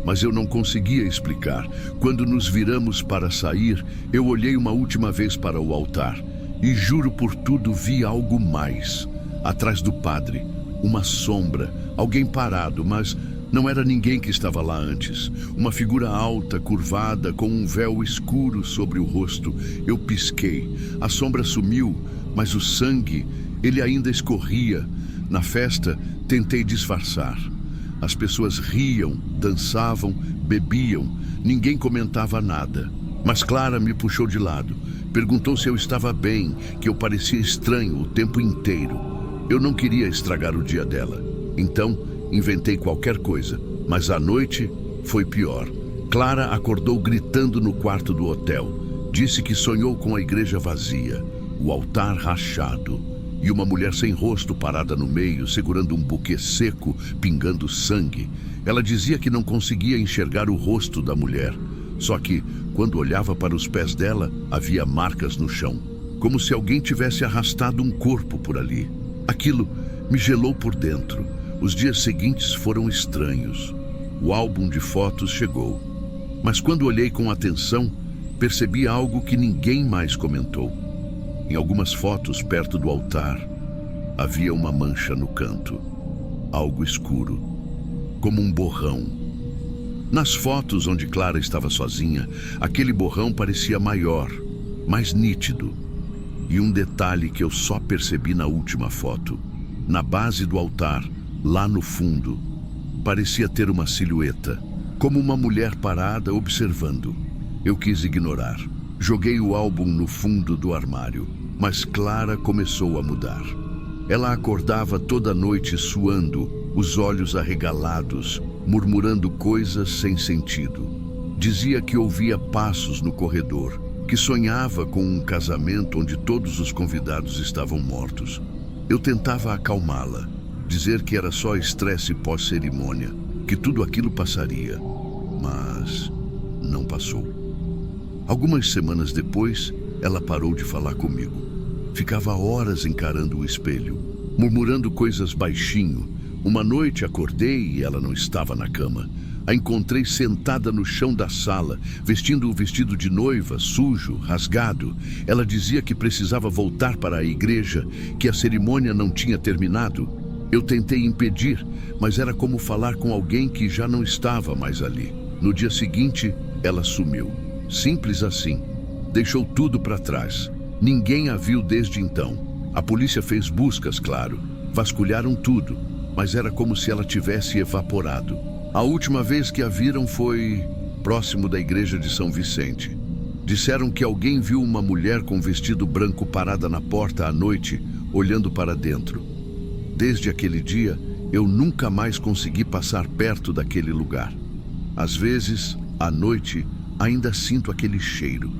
A: Mas eu não conseguia explicar. Quando nos viramos para sair, eu olhei uma última vez para o altar e, juro por tudo, vi algo mais. Atrás do padre, uma sombra, alguém parado, mas não era ninguém que estava lá antes. Uma figura alta, curvada, com um véu escuro sobre o rosto. Eu pisquei. A sombra sumiu, mas o sangue, ele ainda escorria. Na festa, tentei disfarçar. As pessoas riam, dançavam, bebiam. Ninguém comentava nada. Mas Clara me puxou de lado. Perguntou se eu estava bem, que eu parecia estranho o tempo inteiro. Eu não queria estragar o dia dela. Então, inventei qualquer coisa. Mas à noite foi pior. Clara acordou gritando no quarto do hotel. Disse que sonhou com a igreja vazia, o altar rachado e uma mulher sem rosto parada no meio, segurando um buquê seco, pingando sangue. Ela dizia que não conseguia enxergar o rosto da mulher. Só que, quando olhava para os pés dela, havia marcas no chão, como se alguém tivesse arrastado um corpo por ali. Aquilo me gelou por dentro. Os dias seguintes foram estranhos. O álbum de fotos chegou. Mas quando olhei com atenção, percebi algo que ninguém mais comentou. Em algumas fotos perto do altar, havia uma mancha no canto. Algo escuro, como um borrão. Nas fotos onde Clara estava sozinha, aquele borrão parecia maior, mais nítido. E um detalhe que eu só percebi na última foto. Na base do altar, lá no fundo, parecia ter uma silhueta, como uma mulher parada observando. Eu quis ignorar. Joguei o álbum no fundo do armário, mas Clara começou a mudar. Ela acordava toda noite suando, os olhos arregalados, murmurando coisas sem sentido. Dizia que ouvia passos no corredor, que sonhava com um casamento onde todos os convidados estavam mortos. Eu tentava acalmá-la, dizer que era só estresse pós-cerimônia, que tudo aquilo passaria, mas não passou. Algumas semanas depois, ela parou de falar comigo. Ficava horas encarando o espelho, murmurando coisas baixinho. Uma noite acordei e ela não estava na cama. A encontrei sentada no chão da sala, vestindo o vestido de noiva, sujo, rasgado. Ela dizia que precisava voltar para a igreja, que a cerimônia não tinha terminado. Eu tentei impedir, mas era como falar com alguém que já não estava mais ali. No dia seguinte, ela sumiu. Simples assim. Deixou tudo para trás. Ninguém a viu desde então. A polícia fez buscas, claro. Vasculharam tudo, mas era como se ela tivesse evaporado. A última vez que a viram foi próximo da igreja de São Vicente. Disseram que alguém viu uma mulher com vestido branco parada na porta à noite, olhando para dentro. Desde aquele dia, eu nunca mais consegui passar perto daquele lugar. Às vezes, à noite, ainda sinto aquele cheiro.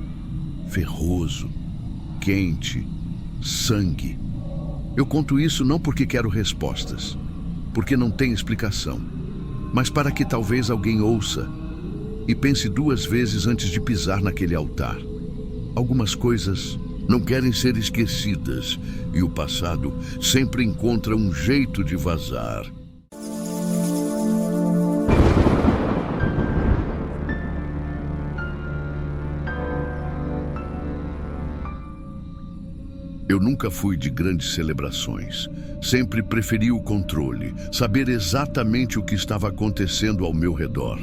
A: Ferroso, quente, sangue. Eu conto isso não porque quero respostas, porque não tem explicação, mas para que talvez alguém ouça e pense duas vezes antes de pisar naquele altar. Algumas coisas não querem ser esquecidas e o passado sempre encontra um jeito de vazar. Eu nunca fui de grandes celebrações. Sempre preferi o controle, saber exatamente o que estava acontecendo ao meu redor.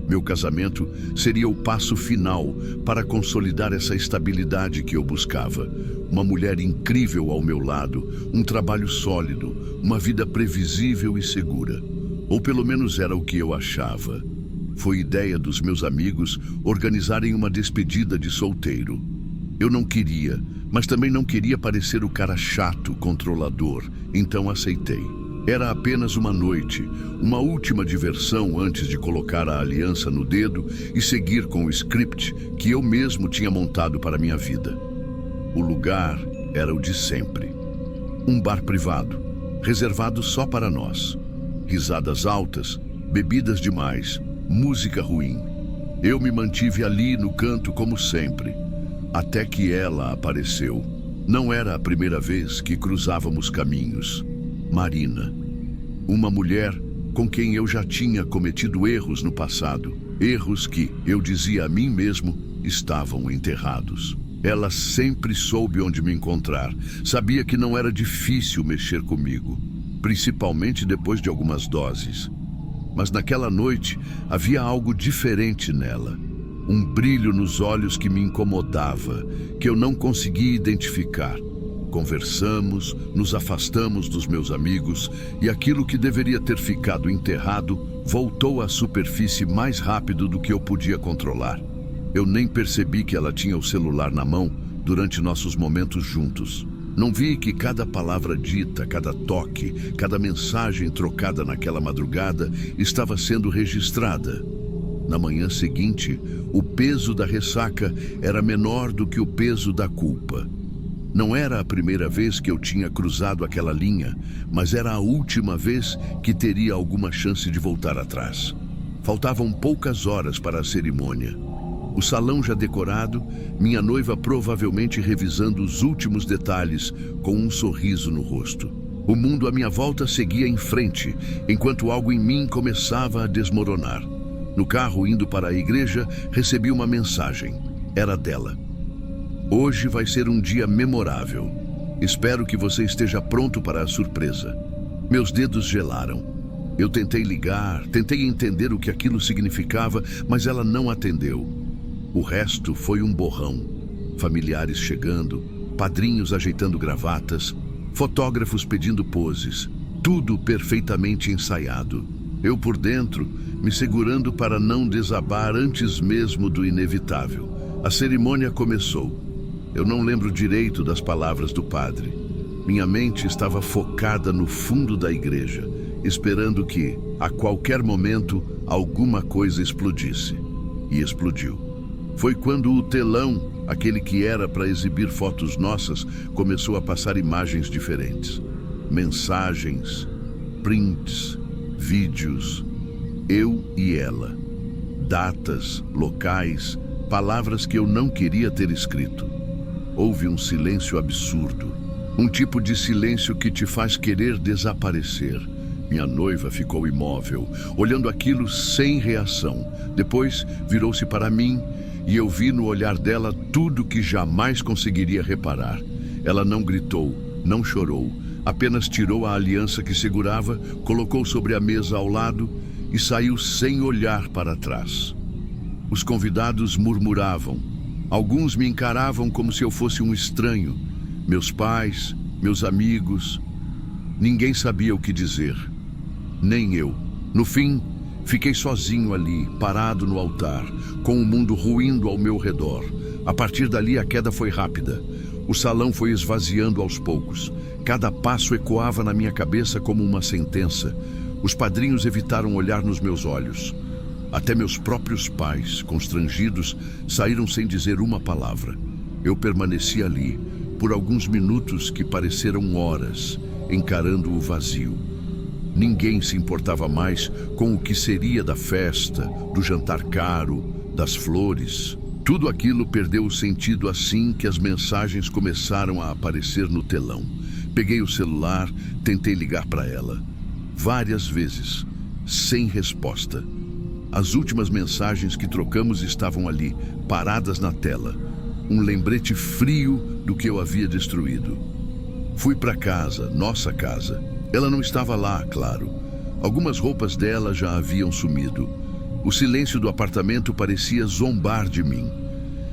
A: Meu casamento seria o passo final para consolidar essa estabilidade que eu buscava. Uma mulher incrível ao meu lado, um trabalho sólido, uma vida previsível e segura. Ou pelo menos era o que eu achava. Foi ideia dos meus amigos organizarem uma despedida de solteiro. Eu não queria, mas também não queria parecer o cara chato, controlador, então aceitei. Era apenas uma noite, uma última diversão antes de colocar a aliança no dedo e seguir com o script que eu mesmo tinha montado para minha vida. O lugar era o de sempre. Um bar privado, reservado só para nós. Risadas altas, bebidas demais, música ruim. Eu me mantive ali no canto como sempre, até que ela apareceu. Não era a primeira vez que cruzávamos caminhos. Marina, uma mulher com quem eu já tinha cometido erros no passado, erros que, eu dizia a mim mesmo, estavam enterrados. Ela sempre soube onde me encontrar, sabia que não era difícil mexer comigo, principalmente depois de algumas doses. Mas naquela noite havia algo diferente nela, um brilho nos olhos que me incomodava, que eu não conseguia identificar. Conversamos, nos afastamos dos meus amigos e aquilo que deveria ter ficado enterrado voltou à superfície mais rápido do que eu podia controlar. Eu nem percebi que ela tinha o celular na mão durante nossos momentos juntos. Não vi que cada palavra dita, cada toque, cada mensagem trocada naquela madrugada estava sendo registrada. Na manhã seguinte, o peso da ressaca era menor do que o peso da culpa. Não era a primeira vez que eu tinha cruzado aquela linha, mas era a última vez que teria alguma chance de voltar atrás. Faltavam poucas horas para a cerimônia. O salão já decorado, minha noiva provavelmente revisando os últimos detalhes com um sorriso no rosto. O mundo à minha volta seguia em frente, enquanto algo em mim começava a desmoronar. No carro indo para a igreja, recebi uma mensagem. Era dela. Hoje vai ser um dia memorável. Espero que você esteja pronto para a surpresa. Meus dedos gelaram. Eu tentei ligar, tentei entender o que aquilo significava, mas ela não atendeu. O resto foi um borrão. Familiares chegando, padrinhos ajeitando gravatas, fotógrafos pedindo poses. Tudo perfeitamente ensaiado. Eu por dentro, me segurando para não desabar antes mesmo do inevitável. A cerimônia começou. Eu não lembro direito das palavras do padre. Minha mente estava focada no fundo da igreja, esperando que, a qualquer momento, alguma coisa explodisse. E explodiu. Foi quando o telão, aquele que era para exibir fotos nossas, começou a passar imagens diferentes. Mensagens, prints, vídeos, eu e ela. Datas, locais, palavras que eu não queria ter escrito. Houve um silêncio absurdo, um tipo de silêncio que te faz querer desaparecer. Minha noiva ficou imóvel, olhando aquilo sem reação. Depois virou-se para mim e eu vi no olhar dela tudo que jamais conseguiria reparar. Ela não gritou, não chorou, apenas tirou a aliança que segurava, colocou sobre a mesa ao lado e saiu sem olhar para trás. Os convidados murmuravam. Alguns me encaravam como se eu fosse um estranho. Meus pais, meus amigos. Ninguém sabia o que dizer. Nem eu. No fim, fiquei sozinho ali, parado no altar, com o mundo ruindo ao meu redor. A partir dali, a queda foi rápida. O salão foi esvaziando aos poucos. Cada passo ecoava na minha cabeça como uma sentença. Os padrinhos evitaram olhar nos meus olhos. Até meus próprios pais, constrangidos, saíram sem dizer uma palavra. Eu permaneci ali, por alguns minutos que pareceram horas, encarando o vazio. Ninguém se importava mais com o que seria da festa, do jantar caro, das flores. Tudo aquilo perdeu o sentido assim que as mensagens começaram a aparecer no telão. Peguei o celular, tentei ligar para ela. Várias vezes, sem resposta. As últimas mensagens que trocamos estavam ali, paradas na tela. Um lembrete frio do que eu havia destruído. Fui para casa, nossa casa. Ela não estava lá, claro. Algumas roupas dela já haviam sumido. O silêncio do apartamento parecia zombar de mim.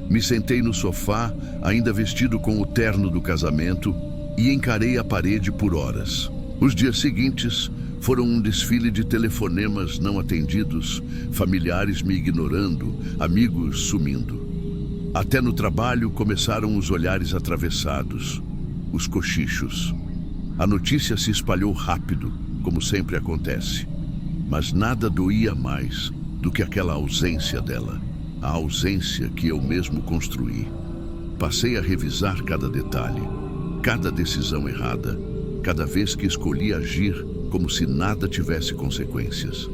A: Me sentei no sofá, ainda vestido com o terno do casamento, e encarei a parede por horas. Os dias seguintes foram um desfile de telefonemas não atendidos, familiares me ignorando, amigos sumindo. Até no trabalho começaram os olhares atravessados, os cochichos. A notícia se espalhou rápido, como sempre acontece. Mas nada doía mais do que aquela ausência dela, a ausência que eu mesmo construí. Passei a revisar cada detalhe, cada decisão errada, cada vez que escolhi agir como se nada tivesse consequências.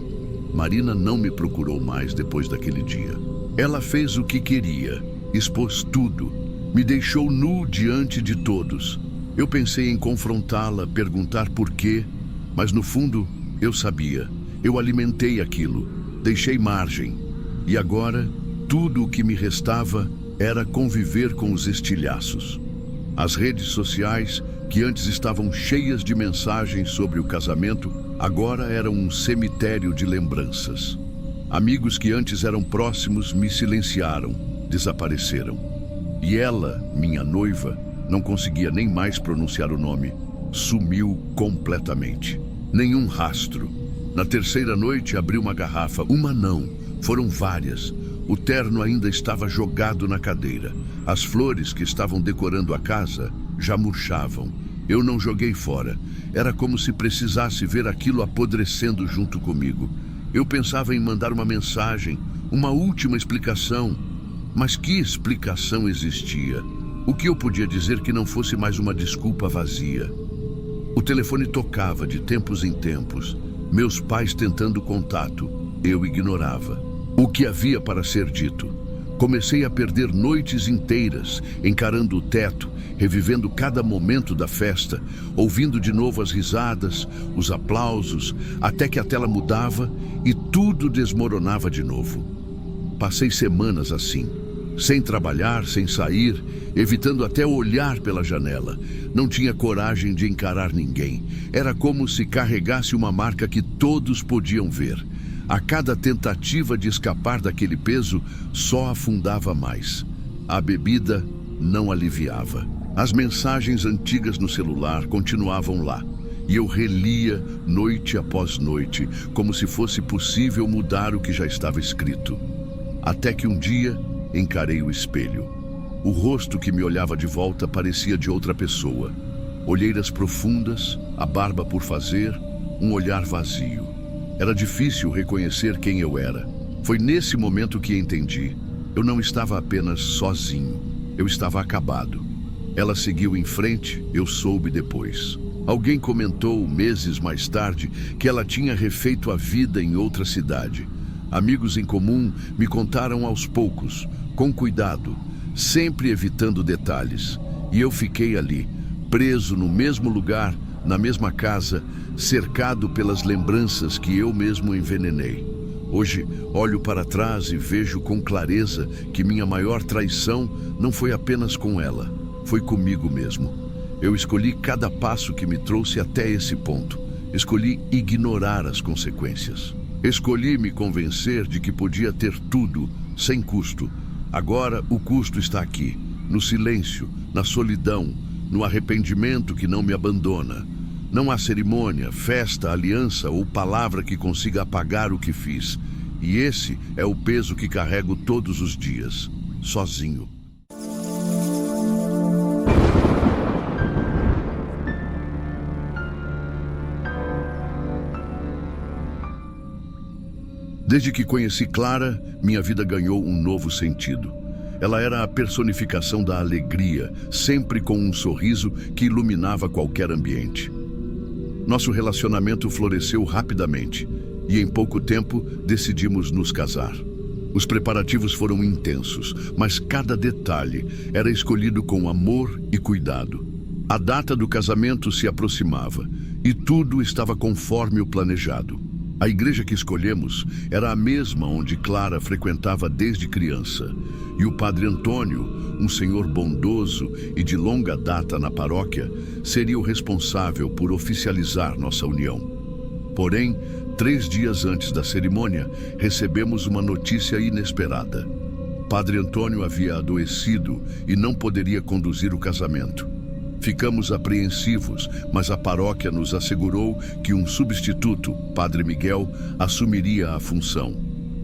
A: Marina não me procurou mais depois daquele dia. Ela fez o que queria, expôs tudo, me deixou nu diante de todos. Eu pensei em confrontá-la, perguntar por quê, mas no fundo eu sabia. Eu alimentei aquilo, deixei margem. E agora, tudo o que me restava era conviver com os estilhaços. As redes sociais, que antes estavam cheias de mensagens sobre o casamento, agora eram um cemitério de lembranças. Amigos que antes eram próximos me silenciaram, desapareceram. E ela, minha noiva, não conseguia nem mais pronunciar o nome. Sumiu completamente. Nenhum rastro. Na terceira noite abri uma garrafa. Uma não, foram várias. O terno ainda estava jogado na cadeira. As flores que estavam decorando a casa já murchavam. Eu não joguei fora. Era como se precisasse ver aquilo apodrecendo junto comigo. Eu pensava em mandar uma mensagem, uma última explicação. Mas que explicação existia? O que eu podia dizer que não fosse mais uma desculpa vazia? O telefone tocava de tempos em tempos. Meus pais tentando contato. Eu ignorava. O que havia para ser dito? Comecei a perder noites inteiras, encarando o teto, revivendo cada momento da festa, ouvindo de novo as risadas, os aplausos, até que a tela mudava e tudo desmoronava de novo. Passei semanas assim, sem trabalhar, sem sair, evitando até olhar pela janela. Não tinha coragem de encarar ninguém. Era como se carregasse uma marca que todos podiam ver. A cada tentativa de escapar daquele peso, só afundava mais. A bebida não aliviava. As mensagens antigas no celular continuavam lá. E eu relia noite após noite, como se fosse possível mudar o que já estava escrito. Até que um dia encarei o espelho. O rosto que me olhava de volta parecia de outra pessoa. Olheiras profundas, a barba por fazer, um olhar vazio. Era difícil reconhecer quem eu era. Foi nesse momento que entendi. Eu não estava apenas sozinho. Eu estava acabado. Ela seguiu em frente, eu soube depois. Alguém comentou, meses mais tarde, que ela tinha refeito a vida em outra cidade. Amigos em comum me contaram aos poucos, com cuidado, sempre evitando detalhes. E eu fiquei ali, preso no mesmo lugar, na mesma casa, cercado pelas lembranças que eu mesmo envenenei. Hoje, olho para trás e vejo com clareza que minha maior traição não foi apenas com ela, foi comigo mesmo. Eu escolhi cada passo que me trouxe até esse ponto. Escolhi ignorar as consequências. Escolhi me convencer de que podia ter tudo, sem custo. Agora o custo está aqui, no silêncio, na solidão, no arrependimento que não me abandona. Não há cerimônia, festa, aliança ou palavra que consiga apagar o que fiz. E esse é o peso que carrego todos os dias, sozinho. Desde que conheci Clara, minha vida ganhou um novo sentido. Ela era a personificação da alegria, sempre com um sorriso que iluminava qualquer ambiente. Nosso relacionamento floresceu rapidamente e em pouco tempo decidimos nos casar. Os preparativos foram intensos, mas cada detalhe era escolhido com amor e cuidado. A data do casamento se aproximava e tudo estava conforme o planejado. A igreja que escolhemos era a mesma onde Clara frequentava desde criança. E o padre Antônio, um senhor bondoso e de longa data na paróquia, seria o responsável por oficializar nossa união. Porém, 3 dias antes da cerimônia, recebemos uma notícia inesperada. Padre Antônio havia adoecido e não poderia conduzir o casamento. Ficamos apreensivos, mas a paróquia nos assegurou que um substituto, Padre Miguel, assumiria a função.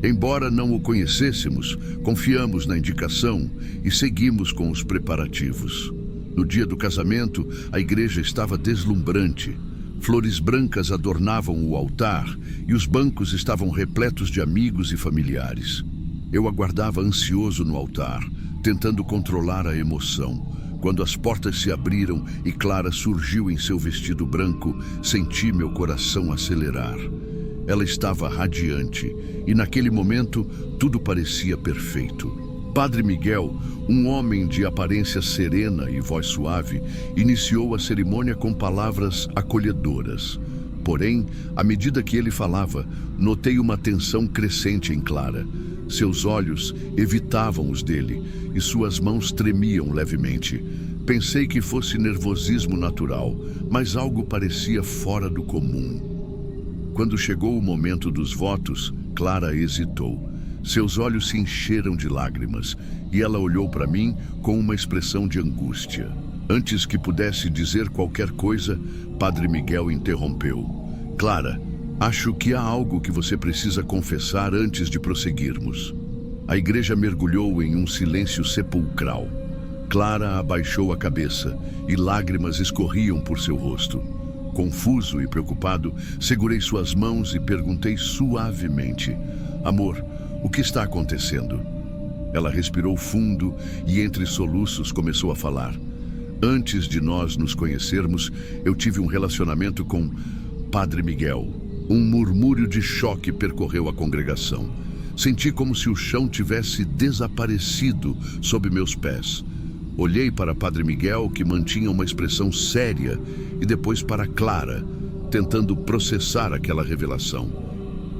A: Embora não o conhecêssemos, confiamos na indicação e seguimos com os preparativos. No dia do casamento, a igreja estava deslumbrante. Flores brancas adornavam o altar e os bancos estavam repletos de amigos e familiares. Eu aguardava ansioso no altar, tentando controlar a emoção. Quando as portas se abriram e Clara surgiu em seu vestido branco, senti meu coração acelerar. Ela estava radiante e naquele momento tudo parecia perfeito. Padre Miguel, um homem de aparência serena e voz suave, iniciou a cerimônia com palavras acolhedoras. Porém, à medida que ele falava, notei uma tensão crescente em Clara. Seus olhos evitavam os dele e suas mãos tremiam levemente. Pensei que fosse nervosismo natural, mas algo parecia fora do comum. Quando chegou o momento dos votos, Clara hesitou. Seus olhos se encheram de lágrimas e ela olhou para mim com uma expressão de angústia. Antes que pudesse dizer qualquer coisa, Padre Miguel interrompeu. Clara, acho que há algo que você precisa confessar antes de prosseguirmos. A igreja mergulhou em um silêncio sepulcral. Clara abaixou a cabeça e lágrimas escorriam por seu rosto. Confuso e preocupado, segurei suas mãos e perguntei suavemente: Amor, o que está acontecendo? Ela respirou fundo e entre soluços começou a falar. Antes de nós nos conhecermos, eu tive um relacionamento com Padre Miguel. Um murmúrio de choque percorreu a congregação. Senti como se o chão tivesse desaparecido sob meus pés. Olhei para Padre Miguel, que mantinha uma expressão séria, e depois para Clara, tentando processar aquela revelação.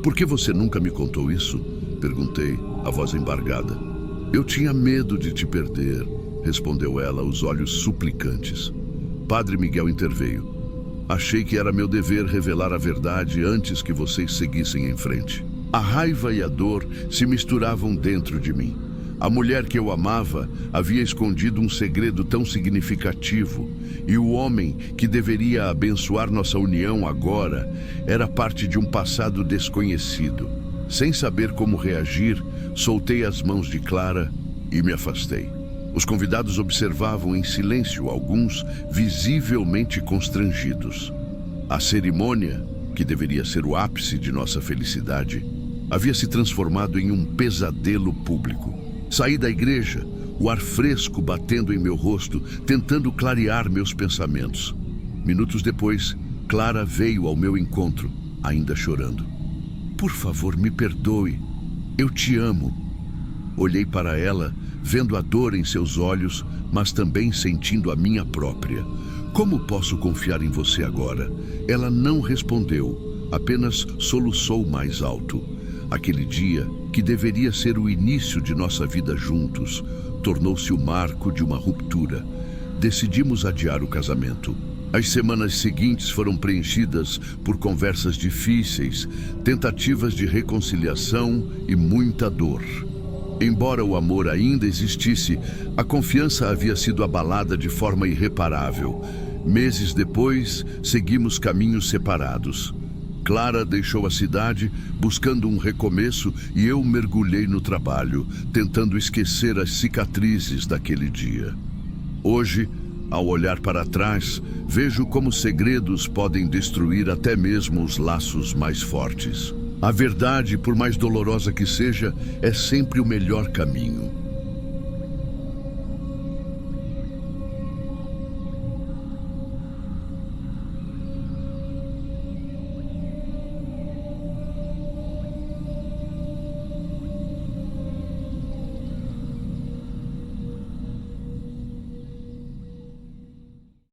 A: Por que você nunca me contou isso? Perguntei, a voz embargada. Eu tinha medo de te perder, respondeu ela, os olhos suplicantes. Padre Miguel interveio. Achei que era meu dever revelar a verdade antes que vocês seguissem em frente. A raiva e a dor se misturavam dentro de mim. A mulher que eu amava havia escondido um segredo tão significativo, e o homem que deveria abençoar nossa união agora era parte de um passado desconhecido. Sem saber como reagir, soltei as mãos de Clara e me afastei. Os convidados observavam em silêncio, alguns visivelmente constrangidos. A cerimônia, que deveria ser o ápice de nossa felicidade, havia se transformado em um pesadelo público. Saí da igreja, o ar fresco batendo em meu rosto, tentando clarear meus pensamentos. Minutos depois, Clara veio ao meu encontro, ainda chorando. Por favor, me perdoe. Eu te amo. Olhei para ela, vendo a dor em seus olhos, mas também sentindo a minha própria. Como posso confiar em você agora? Ela não respondeu, apenas soluçou mais alto. Aquele dia, que deveria ser o início de nossa vida juntos, tornou-se o marco de uma ruptura. Decidimos adiar o casamento. As semanas seguintes foram preenchidas por conversas difíceis, tentativas de reconciliação e muita dor. Embora o amor ainda existisse, a confiança havia sido abalada de forma irreparável. Meses depois, seguimos caminhos separados. Clara deixou a cidade, buscando um recomeço, e eu mergulhei no trabalho, tentando esquecer as cicatrizes daquele dia. Hoje, ao olhar para trás, vejo como segredos podem destruir até mesmo os laços mais fortes. A verdade, por mais dolorosa que seja, é sempre o melhor caminho.